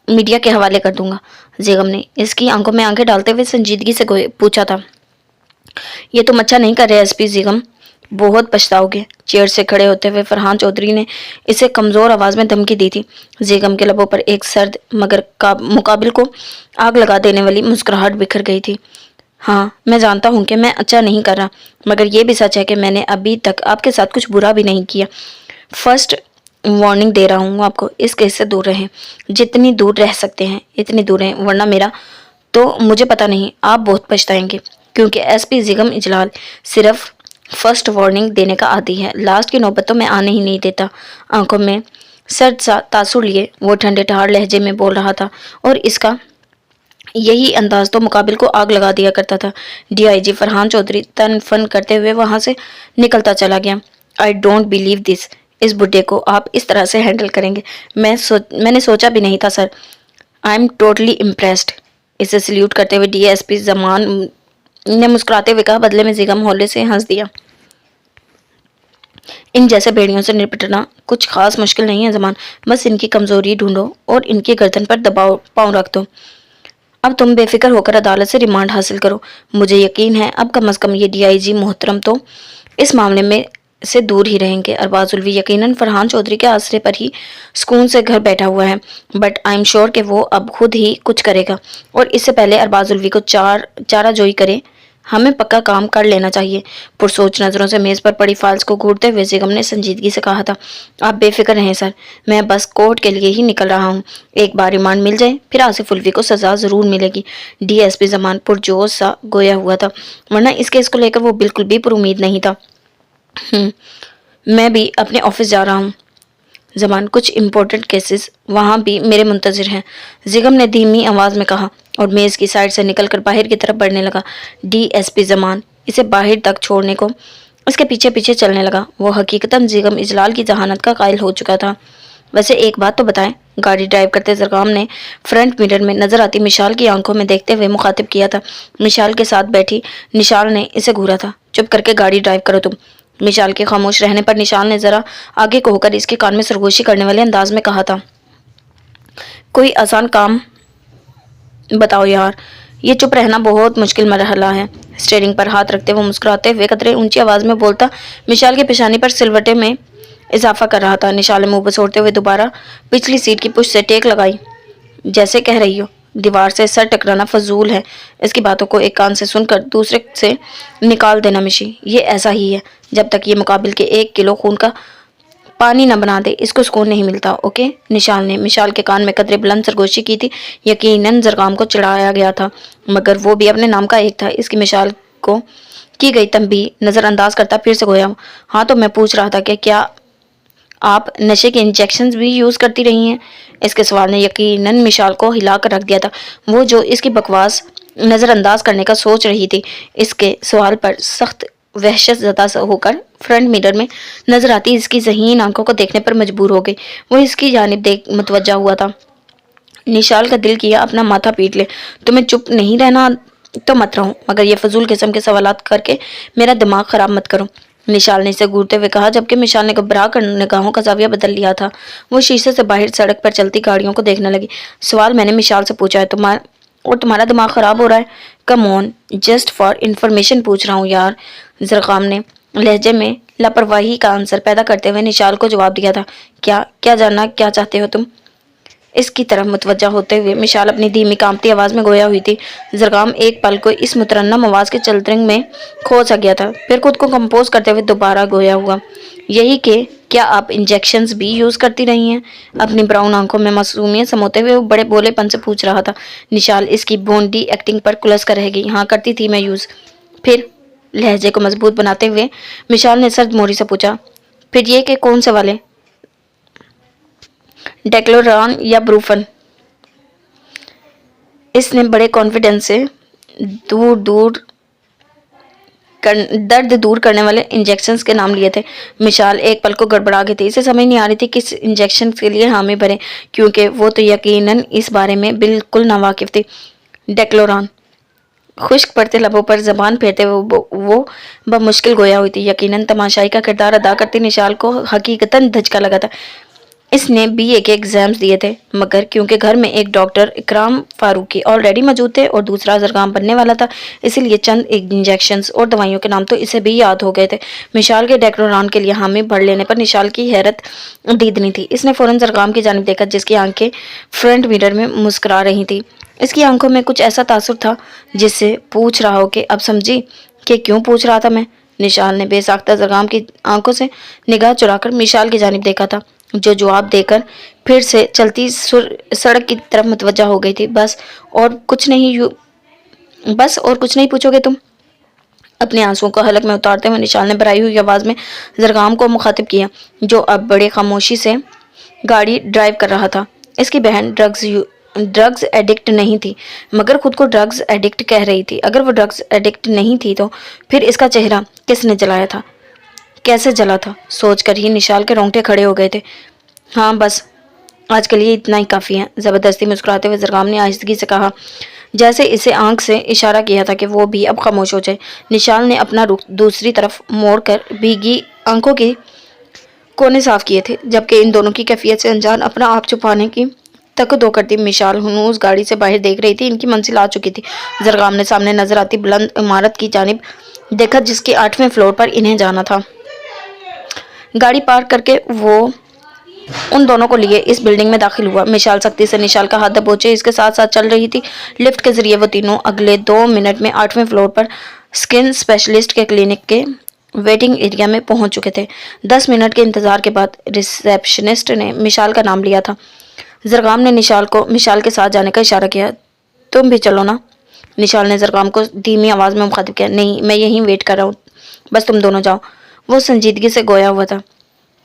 मीडिया के हवाले कर दूंगा। जिगम ने इसकी आंखों में आंखें डालते हुए संजीदगी से पूछा था। ये तुम अच्छा नहीं कर रहे एसपी जिगम, बहुत पछताओगे। चेयर से खड़े होते हुए फरहान चौधरी ने इसे कमजोर आवाज में धमकी दी थी। जिगम के लबों पर एक सर्द मगर मुकाबिल को आग लगा देने वाली मुस्कुराहट बिखर गई थी। हाँ, मैं जानता हूँ कि मैं अच्छा नहीं कर रहा, मगर ये भी सच है कि मैंने अभी तक आपके साथ कुछ बुरा भी नहीं किया। फर्स्ट वार्निंग दे रहा हूँ आपको, इस केस से दूर रहें। जितनी दूर रह सकते हैं इतनी दूर रहें, वरना मेरा तो मुझे पता नहीं, आप बहुत पछताएंगे। क्योंकि एसपी जिगम इजलाल सिर्फ फर्स्ट वार्निंग देने का आदी है, लास्ट की नौबत तो मैं आने ही नहीं देता। आंखों में सर्द सा तासुर लिए वो ठंडे ठहार लहजे में बोल रहा था, और इसका यही अंदाज तो मुकाबिल को आग लगा दिया करता था। डीआईजी फरहान चौधरी तन फन करते हुए वहां से निकलता चला गया। आई डोंट बिलीव दिस, इस बुड्ढे को आप इस तरह से हैंडल करेंगे, मैंने सोचा भी नहीं था sir. I am totally impressed. इसे सल्यूट करते हुए डीएसपी जमान ने मुस्कुराते हुए कहा। बदले में जिगम हौले से हंस दिया। इन जैसे भेड़ियों से निपटना कुछ खास मुश्किल नहीं है जमान, बस इनकी कमजोरी ढूंढो और इनकी गर्दन पर दबाव पाँव रख दो। अब तुम बेफिक्र होकर अदालत से रिमांड हासिल करो। मुझे यकीन है अब कम से कम ये डीआईजी मोहतरम तो इस मामले में से दूर ही रहेंगे। अरबाज उल्वी यकीनन फरहान चौधरी के आसरे पर ही सुकून से घर बैठा हुआ है, बट आई एम श्योर कि वो अब खुद ही कुछ करेगा, और इससे पहले अरबाज उल्वी को चारा जोई करे हमें पक्का काम कर लेना चाहिए। पुरसोच नजरों से मेज पर पड़ी फाइल्स को घूरते हुए जिगम ने संजीदगी से कहा था। आप बेफिक्र रहें सर, मैं बस कोर्ट के लिए ही निकल रहा हूँ। एक बार रिमांड मिल जाए फिर आसिफ उल्वी को सजा जरूर मिलेगी। डीएसपी जमान पुरजोश सा गोया हुआ था, वरना इस केस को लेकर वो बिल्कुल भी पुरुमीद नहीं था। मैं भी अपने ऑफिस जा रहा हूँ जमान, कुछ इम्पोर्टेंट केसेस वहाँ भी मेरे मुंतजिर हैं, जिगम ने धीमी आवाज़ में कहा, और मेज़ की साइड से निकलकर बाहर की तरफ बढ़ने लगा। डीएसपी जमान इसे बाहर तक छोड़ने को उसके पीछे पीछे चलने लगा। वो हकीकतन जिगम इजलाल की जहानत का कायल हो चुका था। वैसे एक बात तो बताएं, गाड़ी ड्राइव करते जरगाम ने फ्रंट मिरर में नजर आती मिशाल की आंखों में देखते हुए मुखातिब किया था। मिशाल के साथ बैठी निशाल ने इसे घूरा था। चुप करके गाड़ी ड्राइव करो तुम। मिशाल के खामोश रहने पर निशाल ने जरा आगे को होकर इसके कान में सरगोशी करने वाले अंदाज में कहा था। कोई आसान काम बताओ यार, ये चुप रहना बहुत मुश्किल मरहला है। स्टीयरिंग पर हाथ रखते वो मुस्कुराते हुए कतरे ऊंची आवाज में बोलता मिशाल की पेशानी पर सिलवटे में इजाफा कर रहा था। निशाल ने मुंह बसोड़ते हुए दोबारा पिछली सीट की पुश से टेक लगाई। जैसे कह रही हो, दीवार से सर टकराना फजूल है। इसकी बातों को एक कान से सुनकर दूसरे से निकाल देना मिशी, ये ऐसा ही है। जब तक ये मुकाबिल के 1 किलो खून का पानी न बना दे इसको सुकून नहीं मिलता। ओके, निशाल ने मिशाल के कान में कदरे बुलंद सरगोशी की थी। यकीनन जरगाम को चिढ़ाया गया था, मगर वो भी अपने नाम का एक था। इसकी मिशाल को की गई तंबीह नजरअंदाज करता फिर से गोया। हाँ, तो मैं पूछ रहा था कि क्या आप नशे के इंजेक्शंस भी यूज करती रही हैं? इसके सवाल ने यकीनन मिशाल को हिला कर रख दिया था। वो जो इसकी बकवास नजरअंदाज करने का सोच रही थी, इसके सवाल पर सख्त वहशत ज़दा होकर फ्रंट मिरर में नजर आती इसकी ज़हीन आंखों को देखने पर मजबूर हो गई। वो इसकी जानिब देख मुतवज्जा हुआ था। निशाल का दिल किया अपना माथा पीट ले। तुम्हें चुप नहीं रहना तो मत रहो, मगर ये फजूल किस्म के सवालात करके मेरा दिमाग खराब मत करो। निशाल ने इसे घूरते हुए कहा, जबकि मिशाल ने घबरा कर निगाहों का जाविया बदल लिया था। वो शीशे से बाहर सड़क पर चलती गाड़ियों को देखने लगी। सवाल मैंने मिशाल से पूछा है, तुम्हारा दिमाग खराब हो रहा है? Come on, just for information पूछ रहा हूँ यार, जरगाम ने लहजे में लापरवाही का आंसर पैदा करते हुए निशाल को जवाब दिया था। क्या क्या जानना क्या चाहते हो तुम? इसकी तरफ मुतवज्जा होते हुए मिशाल अपनी धीमी कांपती आवाज में गोया हुई थी। जरगाम एक पल को इस मुतरन्नम आवाज के चलतरंग में खो सा गया था, फिर खुद को कंपोज करते हुए दोबारा गोया हुआ। यही कि क्या आप इंजेक्शंस भी यूज करती रही हैं? अपनी ब्राउन आंखों में मासूमियत समोते हुए वो बड़े बोलेपन से पूछ रहा था। निशाल इसकी भोंडी एक्टिंग पर कुलस कर रह गई। हाँ, करती थी मैं यूज। फिर लहजे को मजबूत बनाते हुए मिशाल ने सर्द मोरी से पूछा, फिर ये कि कौन से वाले, डेक्लोरॉन या ब्रूफन? इसने बड़े कॉन्फिडेंस से दर्द दूर करने वाले इंजेक्शंस के नाम लिए थे। मिशाल एक पल को गड़बड़ा गई थी। इसे समझ नहीं आ रही थी किस इंजेक्शन के लिए हामी भरे, क्योंकि वो तो यकीनन इस बारे में बिल्कुल नावाकिफ थी। डेक्लोरॉन। खुश्क पड़ते लबों पर जबान फेरते वो बमुश्किल गोया हुई थी। यकीनन तमाशाई का किरदार अदा करती निशाल को हकीकतन धचका लगा था। इसने बीए के एग्जाम्स दिए थे, मगर क्योंकि घर में एक डॉक्टर इकराम फारूकी ऑलरेडी मौजूद थे और दूसरा जरगाम बनने वाला था, इसीलिए चंद इंजेक्शंस और दवाइयों के नाम तो इसे भी याद हो गए थे। मिशाल के डेक्लोरान के लिए हामी भर लेने पर निशाल की हैरत दीदनी थी। इसने फौरन जरगाम की जानिब देखा, जिसकी आंखें फ्रंट मिरर में मुस्कुरा रही थी। इसकी आंखों में कुछ ऐसा तासुर था जिससे पूछ रहा हो कि अब समझी कि क्यों पूछ रहा था मैं। निशाल ने बेसाख्ता जरगाम की आंखों से निगाह चुराकर मिशाल की जानिब देखा था, जो जवाब देकर फिर से चलती सड़क की तरफ मुतवज्जा हो गई थी। बस और कुछ नहीं पूछोगे तुम? अपने आंसुओं को हलक में उतारते हुए निशाल ने भराई हुई आवाज में जरगाम को मुखातिब किया, जो अब बड़े खामोशी से गाड़ी ड्राइव कर रहा था। इसकी बहन ड्रग्स एडिक्ट नहीं थी, मगर खुद को ड्रग्स एडिक्ट कह रही थी। अगर वो ड्रग्स एडिक्ट नहीं थी तो फिर इसका चेहरा किसने जलाया था, कैसे जला था? सोचकर ही निशाल के रोंगटे खड़े हो गए थे। हाँ बस आज के लिए इतना ही काफ़ी है, ज़बरदस्ती मुस्कुराते हुए जरगाम ने आहिस्तगी से कहा, जैसे इसे आंख से इशारा किया था कि वो भी अब खामोश हो जाए। निशाल ने अपना रुख दूसरी तरफ मोड़कर भीगी आंखों के कोने साफ किए थे, जबकि इन दोनों की कैफियत से अनजान अपना आप छुपाने की तक दो करती मिशाल हुनूस गाड़ी से बाहर देख रही थी। इनकी मंजिल आ चुकी थी। जरगाम ने सामने नजर आती बुलंद इमारत की जानिब देखा, जिसके 8वें फ्लोर पर इन्हें जाना था। गाड़ी पार्क करके वो उन दोनों को लिए इस बिल्डिंग में दाखिल हुआ। मिशाल सख्ती से निशाल का हाथ दबोचे इसके साथ साथ चल रही थी। लिफ्ट के जरिए वो तीनों अगले 2 मिनट में 8वें फ्लोर पर स्किन स्पेशलिस्ट के क्लिनिक के वेटिंग एरिया में पहुंच चुके थे। 10 मिनट के इंतजार के बाद रिसेप्शनिस्ट ने मिशाल का नाम लिया था। जरगाम ने निशाल को मिशाल के साथ जाने का इशारा किया। तुम भी चलो ना। निशाल ने जरगाम को धीमी आवाज में मुखातिब किया। नहीं, मैं यहीं वेट कर रहा हूँ, बस तुम दोनों जाओ। वो संजीदगी से गोया हुआ था।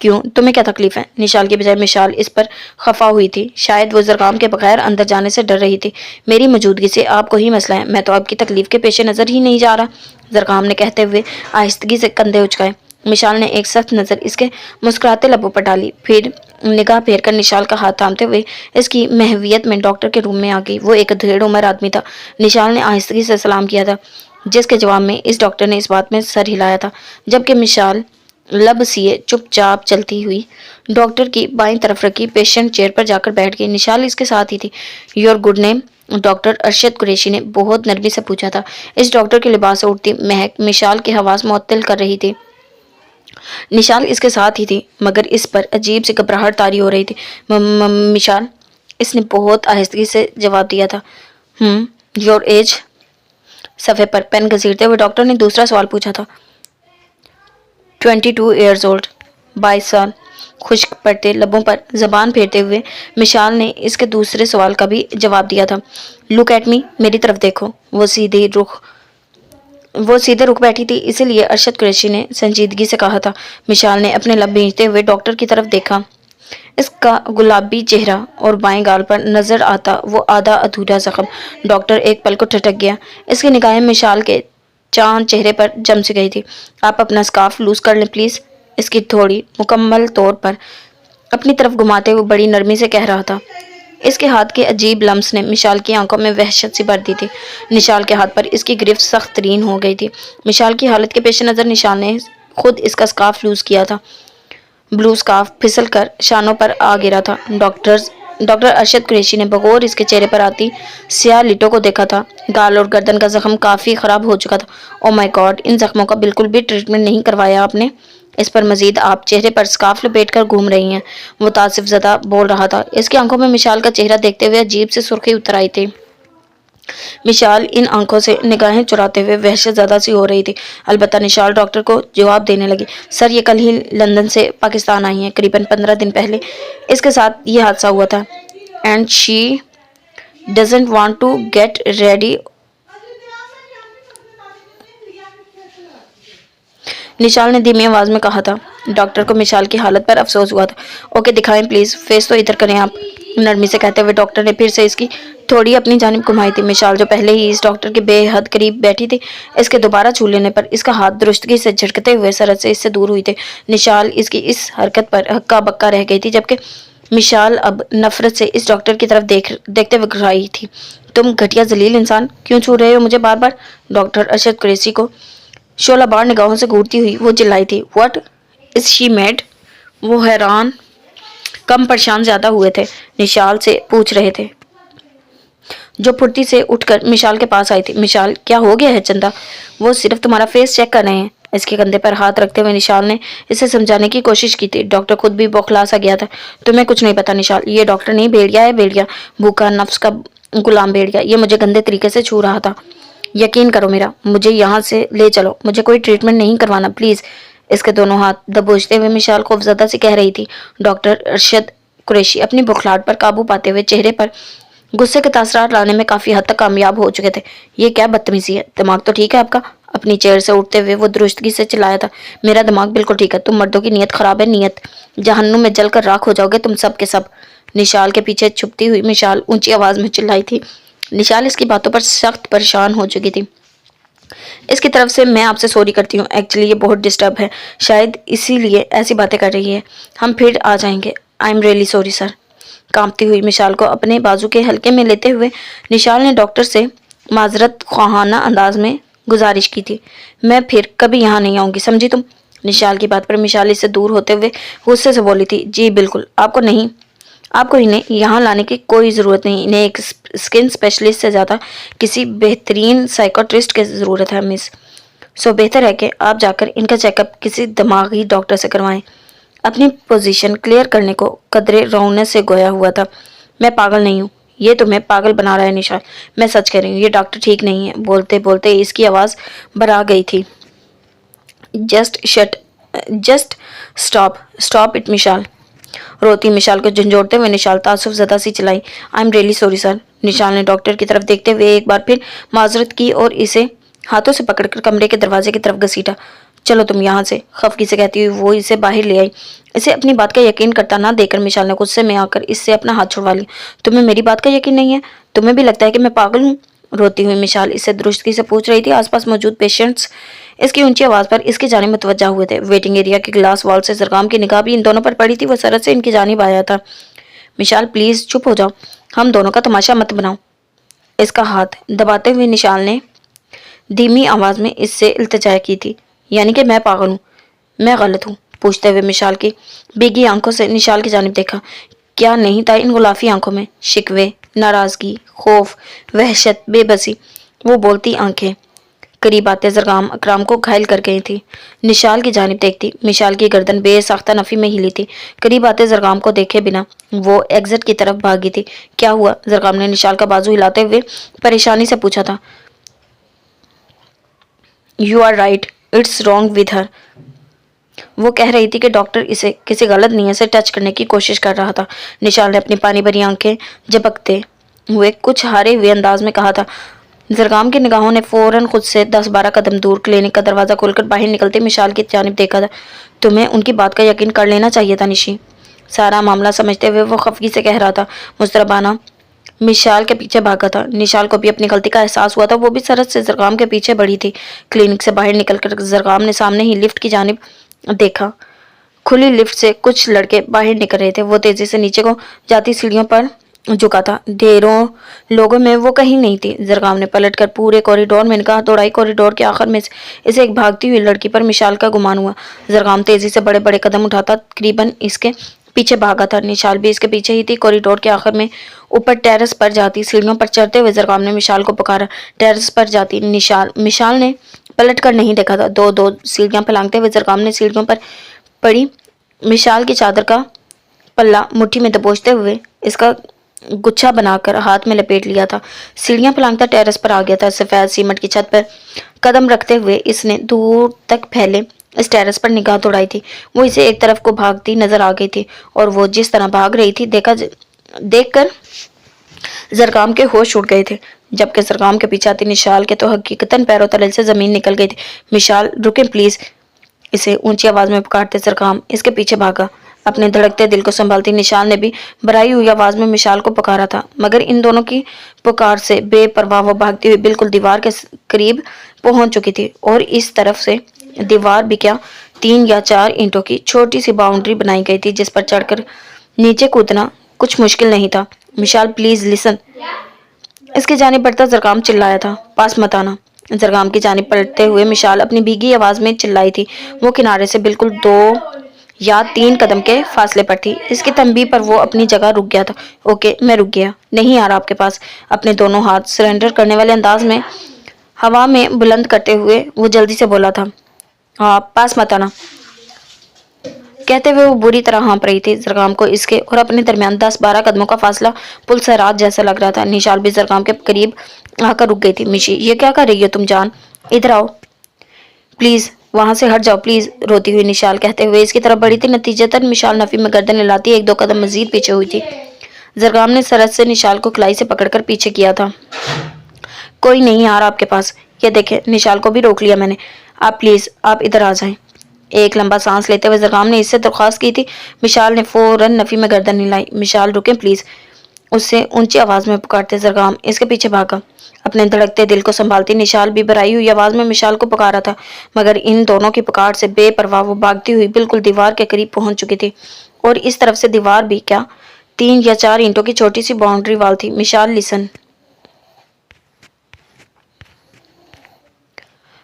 क्यों, तुम्हें क्या तकलीफ है? निशाल के बजाय मिशाल इस पर खफा हुई थी। शायद वो जरगाम के बगैर अंदर जाने से डर रही थी। मेरी मौजूदगी से आपको ही मसला है, मैं तो आपकी तकलीफ के पेश नज़र ही नहीं जा रहा, जरगाम ने कहते हुए आहिस्तगी से कंधे उचकाए। मिशाल ने एक सख्त नज़र इसके मुस्कुराते लबों पर डाली, फिर निगाह फेर कर निशाल का हाथ थामते हुए इसकी महवियत में डॉक्टर के रूम में आ गई। वो एक ढेर उम्र आदमी था। निशाल ने आहिस्तगी से सलाम किया था, जिसके जवाब में इस डॉक्टर ने इस बात में सर हिलाया था, जबकि मिशाल लब सिए चुपचाप चलती हुई डॉक्टर की बाईं तरफ रखी पेशेंट चेयर पर जाकर बैठ गई। निशाल इसके साथ ही थी। Your good name? Doctor Arshad Qureshi ने बहुत नरमी से पूछा था। इस डॉक्टर के लिबास से उड़ती महक मिशाल के हवास मुअत्तल कर रही थी। निशाल इसके साथ ही थी, मगर इस पर अजीब सी घबराहट तारी हो रही थी। मिशाल, इसने बहुत आहिस्तगी से जवाब दिया था। Your age? सफ़े पर पेन घसीटते हुए डॉक्टर ने दूसरा सवाल पूछा था। 22 ईयर्स ओल्ड। 22 साल। खुश्क पड़ते लबों पर जबान फेरते हुए मिशाल ने इसके दूसरे सवाल का भी जवाब दिया था। लुक एट मी, मेरी तरफ देखो। वो सीधे रुक बैठी थी, इसीलिए अरशद कुरैशी ने संजीदगी से कहा था। मिशाल ने अपने लब भींचते हुए डॉक्टर की तरफ देखा। इसका गुलाबी चेहरा और बाएं गाल पर नजर आता वो आधा अधूरा जख्म। डॉक्टर एक पल को ठटक गया। इसकी निगाहें मिशाल के चांद चेहरे पर जम सी गई थी। आप अपना स्कार्फ लूज कर लें प्लीज, इसकी थोड़ी मुकम्मल तौर पर अपनी तरफ घुमाते हुए बड़ी नरमी से कह रहा था। इसके हाथ के अजीब लम्स ने मिशाल की आंखों में वहशत सी भर दी थी। निशाल के हाथ पर इसकी गिरफ्त सख्त तरीन हो गई थी। मिशाल की हालत के पेश नज़र निशाल ने खुद इसका स्कार्फ लूज किया था। ब्लू स्कार्फ फिसल कर शानों पर आ गिरा था। डॉक्टर अरशद कुरैशी ने बगौर इसके चेहरे पर आती स्याह लिटों को देखा था। गाल और गर्दन का जख्म काफ़ी ख़राब हो चुका था। ओ माय गॉड, इन जख्मों का बिल्कुल भी ट्रीटमेंट नहीं करवाया आपने। इस पर मजीद आप चेहरे पर स्कार्फ लपेटकर घूम रही हैं, वो तासिफ ज़दा बोल रहा था। इसकी आंखों में मिशाल का चेहरा देखते हुए अजीब से सुर्खी उतर आई थी। मिशाल इन आंखों से निगाहें चुराते हुए वहशत ज़्यादा सी हो रही थी। अलबत्ता निशाल डॉक्टर को जवाब देने लगी। सर, ये कल ही लंदन से पाकिस्तान आई हैं, करीबन 15 दिन पहले इसके साथ ये हादसा हुआ था। And she doesn't want to get ready. Nishal ने धीमी आवाज में कहा था। डॉक्टर को मिशाल की हालत पर अफसोस हुआ था। ओके, दिखाएं प्लीज, फेस तो इधर करें आप, नरमी से कहते हुए डॉक्टर ने फिर से इसकी थोड़ी अपनी जानिब घुमाई थी। मिशाल, जो पहले ही इस डॉक्टर के बेहद करीब बैठी थी, इसके दोबारा छू लेने पर इसका हाथ दुरुस्तगी से झटकते हुए सरहद से इससे दूर हुई थी। निशाल इसकी इस हरकत पर हक्का बक्का रह गई थी, जबकि मिशाल अब नफरत से इस डॉक्टर की तरफ देखते हुए घबराई थी। तुम घटिया जलील इंसान, क्यों छू रहे हो मुझे बार बार? डॉक्टर अरशद कुरैशी को शोला बार निगाहों से घूरती हुई वो चिल्लाई थी। What is she made? वो हैरान कम परेशान ज्यादा हुए थे। निशाल से पूछ रहे थे, जो फुर्ती से उठकर मिशाल के पास आई थी। मिशाल, क्या हो गया है चंदा? वो सिर्फ तुम्हारा फेस चेक कर रहे हैं। इसके कंधे पर हाथ रखते हुए निशाल ने इसे समझाने की कोशिश की थी। डॉक्टर खुद भी बौखला सा गया था। तुम्हें कुछ नहीं पता निशाल, ये डॉक्टर नहीं, भेड़िया है, भेड़िया, भूखा नफ्स का गुलाम भेड़िया। ये मुझे गंदे तरीके से छू रहा था। यकीन करो मेरा, मुझे यहाँ से ले चलो, मुझे कोई ट्रीटमेंट नहीं करवाना प्लीज। इसके दोनों हाथ दबोचते हुए मिशाल खौफजदा सी कह रही थी। डॉक्टर अरशद कुरैशी अपनी बुखलाहट पर काबू पाते हुए चेहरे पर गुस्से के तासरात लाने में काफी हद तक कामयाब हो चुके थे। ये क्या बदतमीजी है? दिमाग तो ठीक है आपका? अपनी चेयर से उठते हुए वो दुरुस्तगी से चिल्लाया था। मेरा दिमाग बिल्कुल ठीक है। तुम मर्दों की नीयत खराब है, नीयत। जहन्नुम में जलकर राख हो जाओगे तुम सब के सब। निशाल के पीछे छुपती हुई मिशाल ऊंची आवाज में चिल्लाई थी। निशाल इसकी बातों पर सख्त परेशान हो चुकी थी। इसकी तरफ से मैं आपसे सॉरी करती हूँ। एक्चुअली ये बहुत डिस्टर्ब है, शायद इसीलिए ऐसी बातें कर रही है। हम फिर आ जाएंगे। I am really sorry sir. कांपती हुई मिशाल को अपने बाजू के हल्के में लेते हुए निशाल ने डॉक्टर से माजरत ख्वाहाना अंदाज में गुजारिश की थी। मैं फिर कभी यहाँ नहीं आऊंगी, समझी तुम? निशाल की बात पर मिशाल इससे दूर होते हुए गुस्से से बोली थी। जी बिल्कुल, आपको इन्हें यहाँ लाने की कोई ज़रूरत नहीं। इन्हें एक स्किन स्पेशलिस्ट से ज़्यादा किसी बेहतरीन साइकोट्रिस्ट की ज़रूरत है मिस। सो बेहतर है कि आप जाकर इनका चेकअप किसी दिमागी डॉक्टर से करवाएं। अपनी पोजीशन क्लियर करने को कदरे रौनक से गोया हुआ था। मैं पागल नहीं हूँ, ये तुम्हें पागल बना रहा है निशाल। मैं सच कह रही हूँ, ये डॉक्टर ठीक नहीं है। बोलते बोलते इसकी आवाज़ भरा गई थी। Just stop it Mishal. रोती मिशाल को झंझोड़ते हुए निशाल तासुफ ज़दा सी चिल्लाई। आई am really sorry sir. Nishal ने डॉक्टर की तरफ देखते हुए एक बार फिर माजरत की और इसे हाथों से पकड़कर कमरे के दरवाजे की तरफ घसीटा। चलो तुम यहाँ से, खफकी से कहती हुई वो इसे बाहर ले आई। इसे अपनी बात का यकीन करता ना देखकर मिशाल ने गुस्से में आकर इससे अपना हाथ छुड़वा लिया। तुम्हें मेरी बात का यकीन नहीं है? तुम्हें भी लगता है कि मैं पागल हूँ? रोती हुई मिशाल इससे दुरुस्तगी से पूछ रही थी। आसपास मौजूद पेशेंट्स इसकी ऊंची आवाज पर इसकी जानिब मुतवज्जा हुए थे। वेटिंग एरिया के ग्लास वॉल से जरगाम की निगाह भी इन दोनों पर पड़ी थी। वो सरत से इनकी जानिब आया था। मिशाल प्लीज चुप हो जाओ, हम दोनों का तमाशा मत बनाओ। इसका हाथ दबाते हुए निशाल ने धीमी आवाज में इससे इल्तिजा की थी। यानी कि मैं पागल हूँ, मैं गलत हूँ? पूछते हुए मिशाल की भीगी आंखों से निशाल की जानिब देखा। क्या नहीं था इन गुलाफी आंखों में? शिकवे, नाराजगी, खौफ, वहशत, बेबसी। वो बोलती आंखें करीब आते जरगाम अकराम को घायल कर गई थी। निशाल की जानिब देखती मिशाल की गर्दन बेसाख्ता नफी में हिली थी। करीब आते जरगाम को देखे बिना वो एग्जिट की तरफ भागी थी। क्या हुआ? जरगाम ने निशाल का बाजू हिलाते हुए परेशानी से पूछा था। You are right, it's wrong with her. वो कह रही थी कि डॉक्टर इसे किसी गलत नीयत से टच करने की कोशिश कर रहा था। निशाल ने अपनी पानी भरी आंखें झपकते हुए कुछ हारे हुए अंदाज में कहा था। जरगाम की निगाहों ने फौरन खुद से 10-12 कदम दूर क्लिनिक का दरवाजा खोलकर बाहर निकलते मिशाल की जानिब देखा था। तुम्हें उनकी बात का यकीन कर लेना चाहिए था निशी। सारा मामला समझते हुए वो खफगी से कह रहा था। मुस्तरबाना मिशाल के पीछे भागा था। निशाल को भी अपनी गलती का एहसास हुआ था। वो भी सरत से जरगाम के पीछे बढ़ी थी। क्लिनिक से बाहर निकलकर जरगाम ने सामने ही लिफ्ट की जानिब देखा। खुली लिफ्ट से कुछ लड़के बाहर निकल रहे थे। वो तेजी से नीचे को जाती सीढ़ियों पर झुका था। ढेरों लोगों में वो कहीं नहीं थी। जरगाम ने पलटकर पूरे कॉरिडोर में निगाह दौड़ाई। कॉरिडोर के आखिर में इसे एक भागती हुई लड़की पर मिशाल का गुमान हुआ। जरगाम तेजी से बड़े बड़े कदम उठाता तकरीबन इसके पीछे भागा था। निशाल भी इसके पीछे ही थी। कॉरिडोर के आखिर में ऊपर टेरेस पर जाती सीढ़ियों पर चढ़ते हुए जरगाम ने मिशाल को पुकारा। टेरेस पर जाती मिशाल ने पलट कर नहीं देखा था। दो सीढ़ियां फैलांगते हुए जरगाम ने सीढ़ियों पर पड़ी मिशाल की चादर का पल्ला मुट्ठी में दबोचते हुए इसका गुच्छा बनाकर हाथ में लपेट लिया था। सीढ़ियां फैलांगता टेरेस पर आ गया था। सफेद सीमेंट की छत पर कदम रखते हुए इसने दूर तक फैले इस टेरेस पर निगाह दौड़ाई थी। वो इसे एक तरफ को भागती नजर आ गई थी और वो जिस तरह भाग रही थी देखकर जरगाम के होश उड़ गए थे। जबकि जरगाम के पीछे आती निशाल के तो हकीकतन पैरों तले से जमीन निकल गई थी। मिशाल रुके प्लीज, इसे ऊंची आवाज में पुकारते जरगाम इसके पीछे भागा। अपने धड़कते दिल को संभालती निशाल ने भी भराई हुई आवाज में मिशाल को पुकारा था। मगर इन दोनों की पुकार से बेपरवाह वो भागती हुई बिल्कुल दीवार के करीब पहुंच चुकी थी। और इस तरफ से दीवार भी क्या 3 या 4 ईंटों की छोटी सी बाउंड्री बनाई गई थी जिस पर चढ़कर नीचे कूदना कुछ मुश्किल नहीं था। मिशाल प्लीज लिसन, इसकी जानिब बढ़ता जरगाम चिल्लाया था। पास मत आना। जरगाम की जानिब पलटते हुए मिशाल अपनी भीगी आवाज में चिल्लाई थी। वो किनारे से बिल्कुल 2 یا 3 قدم کے فاصلے پر تھی۔ اس کی تنبیہ پر وہ اپنی جگہ رک گیا تھا۔ اوکے، میں رک گیا، نہیں آ رہا آپ کے پاس۔ اپنے دونوں ہاتھ سرنڈر کرنے والے انداز میں ہوا میں بلند کرتے ہوئے وہ جلدی سے بولا تھا، پاس مت آنا۔ کہتے ہوئے وہ بری طرح ہانپ رہی تھی۔ زرگام کو اس کے اور اپنے درمیان 10-12 قدموں کا فاصلہ پل صراط جیسا لگ رہا تھا۔ نشال بھی زرگام کے قریب آ کر رک گئی تھی۔ مشی، یہ کیا کر رہی ہو تم جان؟ ادھر آؤ پلیز، وہاں سے ہٹ جاؤ پلیز، روتی ہوئی نشال کہتے ہوئے اس کی طرف بڑھی تھی۔ نتیجتاً مشال نفی میں گردن ہلاتی 1-2 قدم مزید پیچھے ہوئی تھی۔ زرگام نے سرعت سے نشال کو کلائی سے پکڑ کر پیچھے کیا تھا۔ کوئی نہیں آ رہا آپ کے پاس، یہ دیکھیں، نشال کو بھی روک لیا میں نے۔ آپ پلیز، آپ ادھر آ جائیں۔ ایک لمبا سانس لیتے ہوئے زرگام نے اس سے درخواست کی تھی۔ مشال نے فوراً نفی میں گردن ہلائی۔ مشال رکیں پلیز، اس سے اونچی آواز میں پکارتے زرگام اس کے پیچھے بھاگا۔ اپنے دھڑکتے دل کو سنبھالتی نشال بھی بھرائی ہوئی آواز میں مشال کو پکارا تھا، مگر ان دونوں کی پکار سے بے پرواہ وہ بھاگتی ہوئی بالکل دیوار کے قریب پہنچ چکی تھی۔ اور اس طرف سے دیوار بھی کیا، 3 یا 4 اینٹوں کی چھوٹی سی باؤنڈری وال تھی۔ مشال لسن۔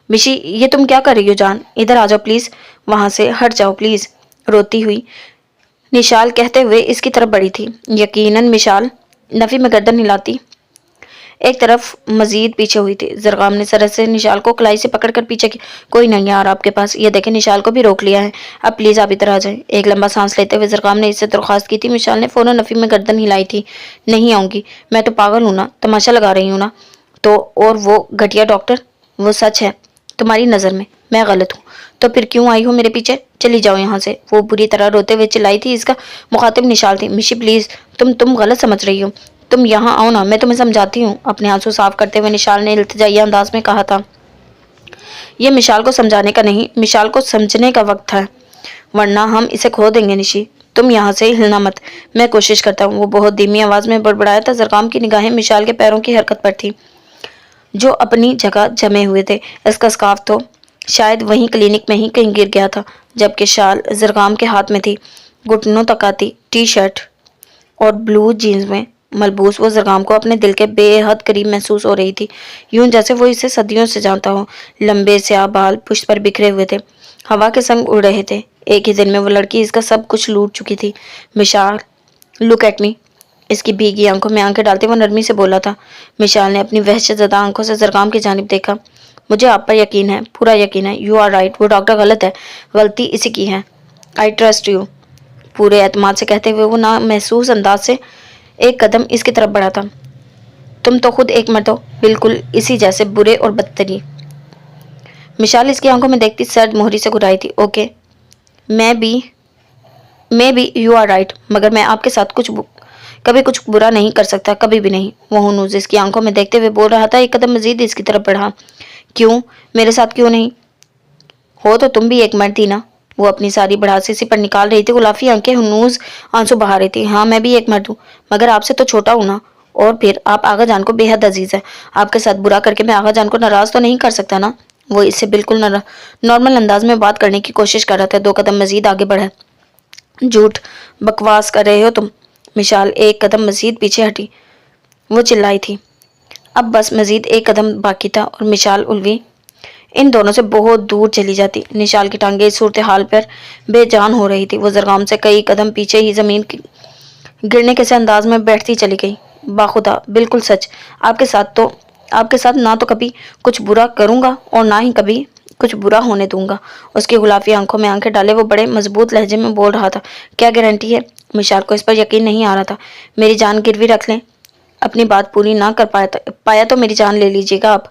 مشی، یہ تم کیا کر رہی ہو جان؟ ادھر آ جاؤ پلیز، وہاں سے ہٹ جاؤ پلیز، روتی ہوئی نشال کہتے ہوئے اس کی طرف بڑھی تھی۔ یقیناً مشال نفی میں گردن ہلاتی ایک طرف مزید پیچھے ہوئی تھی۔ زرگام نے سرعت سے نشال کو کلائی سے پکڑ کر پیچھے کی۔ کوئی نہیں آ رہا آپ کے پاس، یہ دیکھیں نشال کو بھی روک لیا ہے، اب پلیز آپ ادھر آ جائیں۔ ایک لمبا سانس لیتے ہوئے زرگام نے اس سے درخواست کی تھی۔ مشال نے فوراً نفی میں گردن ہلائی تھی۔ نہیں آؤں گی، میں تو پاگل ہوں نا، تماشا لگا رہی ہوں نا تو، اور وہ گھٹیا ڈاکٹر، وہ سچ ہے تمہاری نظر میں غلط ہوں تو پھر کیوں آئی ہو میرے پیچھے؟ چلی جاؤ یہاں سے، وہ بری طرح روتے ہوئے چلائی تھی۔ اس کا مخاطب نشال تھی۔ مشی پلیز، تم غلط سمجھ رہی ہو، تم یہاں آؤ نا، میں تمہیں سمجھاتی ہوں۔ اپنے آنسو صاف کرتے ہوئے نشال نے التجائی انداز میں کہا تھا۔ یہ مشال کو سمجھانے کا نہیں، مشال کو سمجھنے کا وقت تھا، ورنہ ہم اسے کھو دیں گے۔ نشی، تم یہاں سے ہلنا مت، میں کوشش کرتا ہوں، وہ بہت دھیمی آواز میں بڑبڑایا تھا۔ زرگام کی نگاہیں مشال کے پیروں کی حرکت پر تھی جو اپنی جگہ جمے ہوئے تھے۔ اس کا سکارف تو شاید وہیں کلینک میں ہی کہیں گر گیا تھا، جبکہ شال زرگام کے ہاتھ میں تھی۔ گھٹنوں تک آتی ٹی شرٹ اور بلو جینز میں ملبوس وہ زرگام کو اپنے دل کے بے حد قریب محسوس ہو رہی تھی، یوں جیسے وہ اسے صدیوں سے جانتا ہو۔ لمبے سیاہ بال پشت پر بکھرے ہوئے تھے، ہوا کے سنگ اڑ رہے تھے۔ ایک ہی دن میں وہ لڑکی اس کا سب کچھ لوٹ چکی تھی۔ مشال، لک ایٹ می، اس کی بھیگی آنکھوں میں آنکھیں ڈالتے وہ نرمی سے بولا تھا۔ مشال نے اپنی وحشت زدہ آنکھوں سے زرگام کی جانب دیکھا۔ مجھے آپ پر یقین ہے، پورا یقین ہے، یو آر رائٹ، وہ ڈاکٹر غلط ہے، غلطی اسی کی ہے، آئی ٹرسٹ یو، پورے اعتماد سے کہتے ہوئے وہ نامحسوس انداز سے ایک قدم اس کی طرف بڑھا تھا۔ تم تو خود ایک مرد ہو، بالکل اسی جیسے برے اور بدترین۔ مشال اس کی آنکھوں میں دیکھتی سرد مہری سے گھرائی تھی۔ اوکے، میں بھی یو آر رائٹ، مگر میں آپ کے ساتھ کبھی کچھ برا نہیں کر سکتا، کبھی بھی نہیں، وہ ہنوز اس کی آنکھوں میں دیکھتے ہوئے بول رہا تھا۔ ایک قدم مزید اس کی طرف بڑھا۔ کیوں میرے ساتھ کیوں نہیں؟ ہو تو تم بھی ایک مرد تھی نا، وہ اپنی ساری بڑھاسی سی پر نکال رہی تھی۔ غلافی آنکھیں ہنوز آنسو بہا رہی تھی۔ ہاں میں بھی ایک مرد ہوں، مگر آپ سے تو چھوٹا ہوں نا، اور پھر آپ آغا جان کو بے حد عزیز ہے، آپ کے ساتھ برا کر کے میں آغا جان کو ناراض تو نہیں کر سکتا نا۔ وہ اس سے بالکل نارمل انداز میں بات کرنے کی کوشش کر رہا تھا۔ 2 قدم مزید آگے بڑھا۔ جھوٹ بکواس کر رہے ہو تم۔ مشال ایک قدم مزید پیچھے ہٹی، وہ چلائی تھی۔ اب بس مزید ایک قدم باقی تھا اور مشال الوی ان دونوں سے بہت دور چلی جاتی۔ نشال کی ٹانگیں اس صورتحال پر بے جان ہو رہی تھی۔ وہ زرگام سے کئی قدم پیچھے ہی زمین گرنے کے سے انداز میں بیٹھتی چلی گئی۔ باخدا، بالکل سچ، آپ کے ساتھ نہ تو کبھی کچھ برا کروں گا اور نہ ہی کبھی کچھ برا ہونے دوں گا۔ اس کی غلافی آنکھوں میں آنکھیں ڈالے وہ بڑے مضبوط لہجے میں بول رہا تھا۔ کیا گارنٹی ہے؟ مشال کو اس پر یقین نہیں آ رہا تھا۔ میری جان گروی رکھ لیں، اپنی بات پوری نہ کر پایا تو میری جان لے لیجیے گا آپ،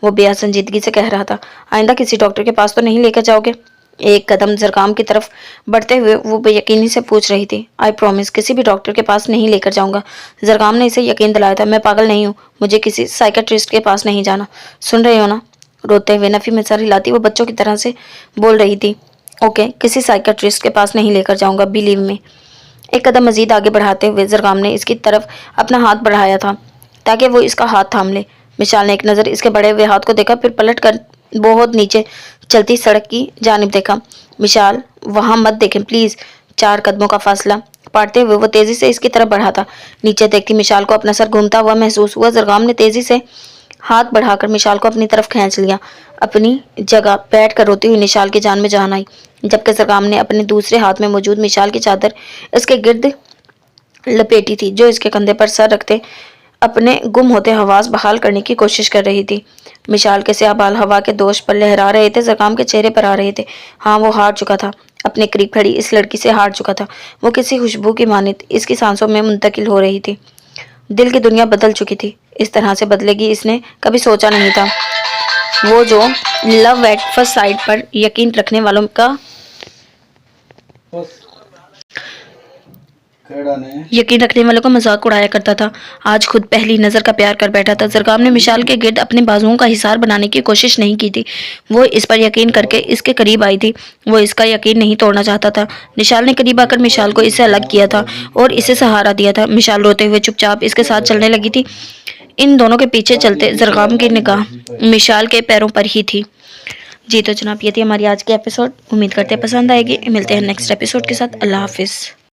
وہ بے حد سنجیدگی سے کہہ رہا تھا۔ آئندہ کسی ڈاکٹر کے پاس تو نہیں لے کر جاؤ گے؟ ایک قدم زرگام کی طرف بڑھتے ہوئے وہ بے یقینی سے پوچھ رہی تھی۔ آئی پرومس، کسی بھی ڈاکٹر کے پاس نہیں لے کر جاؤں گا۔ زرگام نے اسے یقین دلایا تھا۔ میں پاگل نہیں ہوں، مجھے کسی سائیکیٹرسٹ کے پاس نہیں جانا، سن رہے ہو نا؟ روتے ہوئے نفی میں سر ہلاتی وہ بچوں کی طرح سے بول رہی تھی۔ اوکے، کسی سائیکیٹرسٹ کے پاس نہیں لے کر جاؤں گا، بیلیو می۔ ایک قدم مزید آگے بڑھاتے ہوئے زرگام نے اس کی طرف اپنا ہاتھ بڑھایا تھا تاکہ وہ اس کا ہاتھ تھام لے۔ مشال نے ایک نظر اس کے بڑھے ہوئے ہاتھ کو دیکھا، پھر پلٹ کر بہت نیچے چلتی سڑک کی جانب دیکھا۔ مشال، وہاں مت دیکھیں پلیز۔ 4 قدموں کا فاصلہ پاٹتے ہوئے وہ تیزی سے اس کی طرف بڑھا تھا۔ نیچے دیکھتی مشال کو اپنا سر گھومتا ہوا محسوس ہوا۔ زرگام نے تیزی سے ہاتھ بڑھا کر مشال کو اپنی طرف کھینچ لیا۔ اپنی جگہ بیٹھ کر روتی ہوئی مشال کی جان میں جان آئی، جبکہ زرگام نے اپنے دوسرے ہاتھ میں موجود مشال کی چادر اس کے گرد لپیٹی تھی، جو اس کے کندھے پر سر رکھتے اپنے گم ہوتے حواس بحال کرنے کی کوشش کر رہی تھی۔ مشال کے سیاہ بال ہوا کے دوش پر لہرا رہے تھے، زرگام کے چہرے پر آ رہے تھے۔ ہاں، وہ ہار چکا تھا، اپنے قریب کھڑی اس لڑکی سے ہار چکا تھا۔ وہ کسی خوشبو کی مانند اس کی سانسوں میں منتقل ہو رہی تھی۔ دل کی دنیا بدل چکی تھی، اس طرح سے بدلے گی اس نے کبھی سوچا نہیں تھا۔ وہ جو لو ایٹ فرسٹ سائٹ پر یقین رکھنے والوں کا مذاق اڑایا کرتا تھا، آج خود پہلی نظر کا پیار کر بیٹھا تھا۔ زرگام نے مشال کے گرد اپنے بازوؤں کا حصار بنانے کی کوشش نہیں کی تھی، وہ اس پر یقین کر کے اس کے قریب آئی تھی۔ وہ اس کا یقین نہیں توڑنا چاہتا تھا۔ مشال نے قریب آ کر مشال کو اس سے الگ کیا تھا اور اسے سہارا دیا تھا۔ مشال روتے ہوئے چپ چاپ اس کے ساتھ چلنے لگی تھی۔ ان دونوں کے پیچھے چلتے زرگام کی نگاہ مشال کے پیروں پر ہی تھی۔ جی تو جناب، یہ تھی ہماری آج کی ایپیسوڈ۔ امید کرتے ہیں پسند آئے گی۔ ملتے ہیں نیکسٹ ایپیسوڈ کے ساتھ۔ اللہ حافظ۔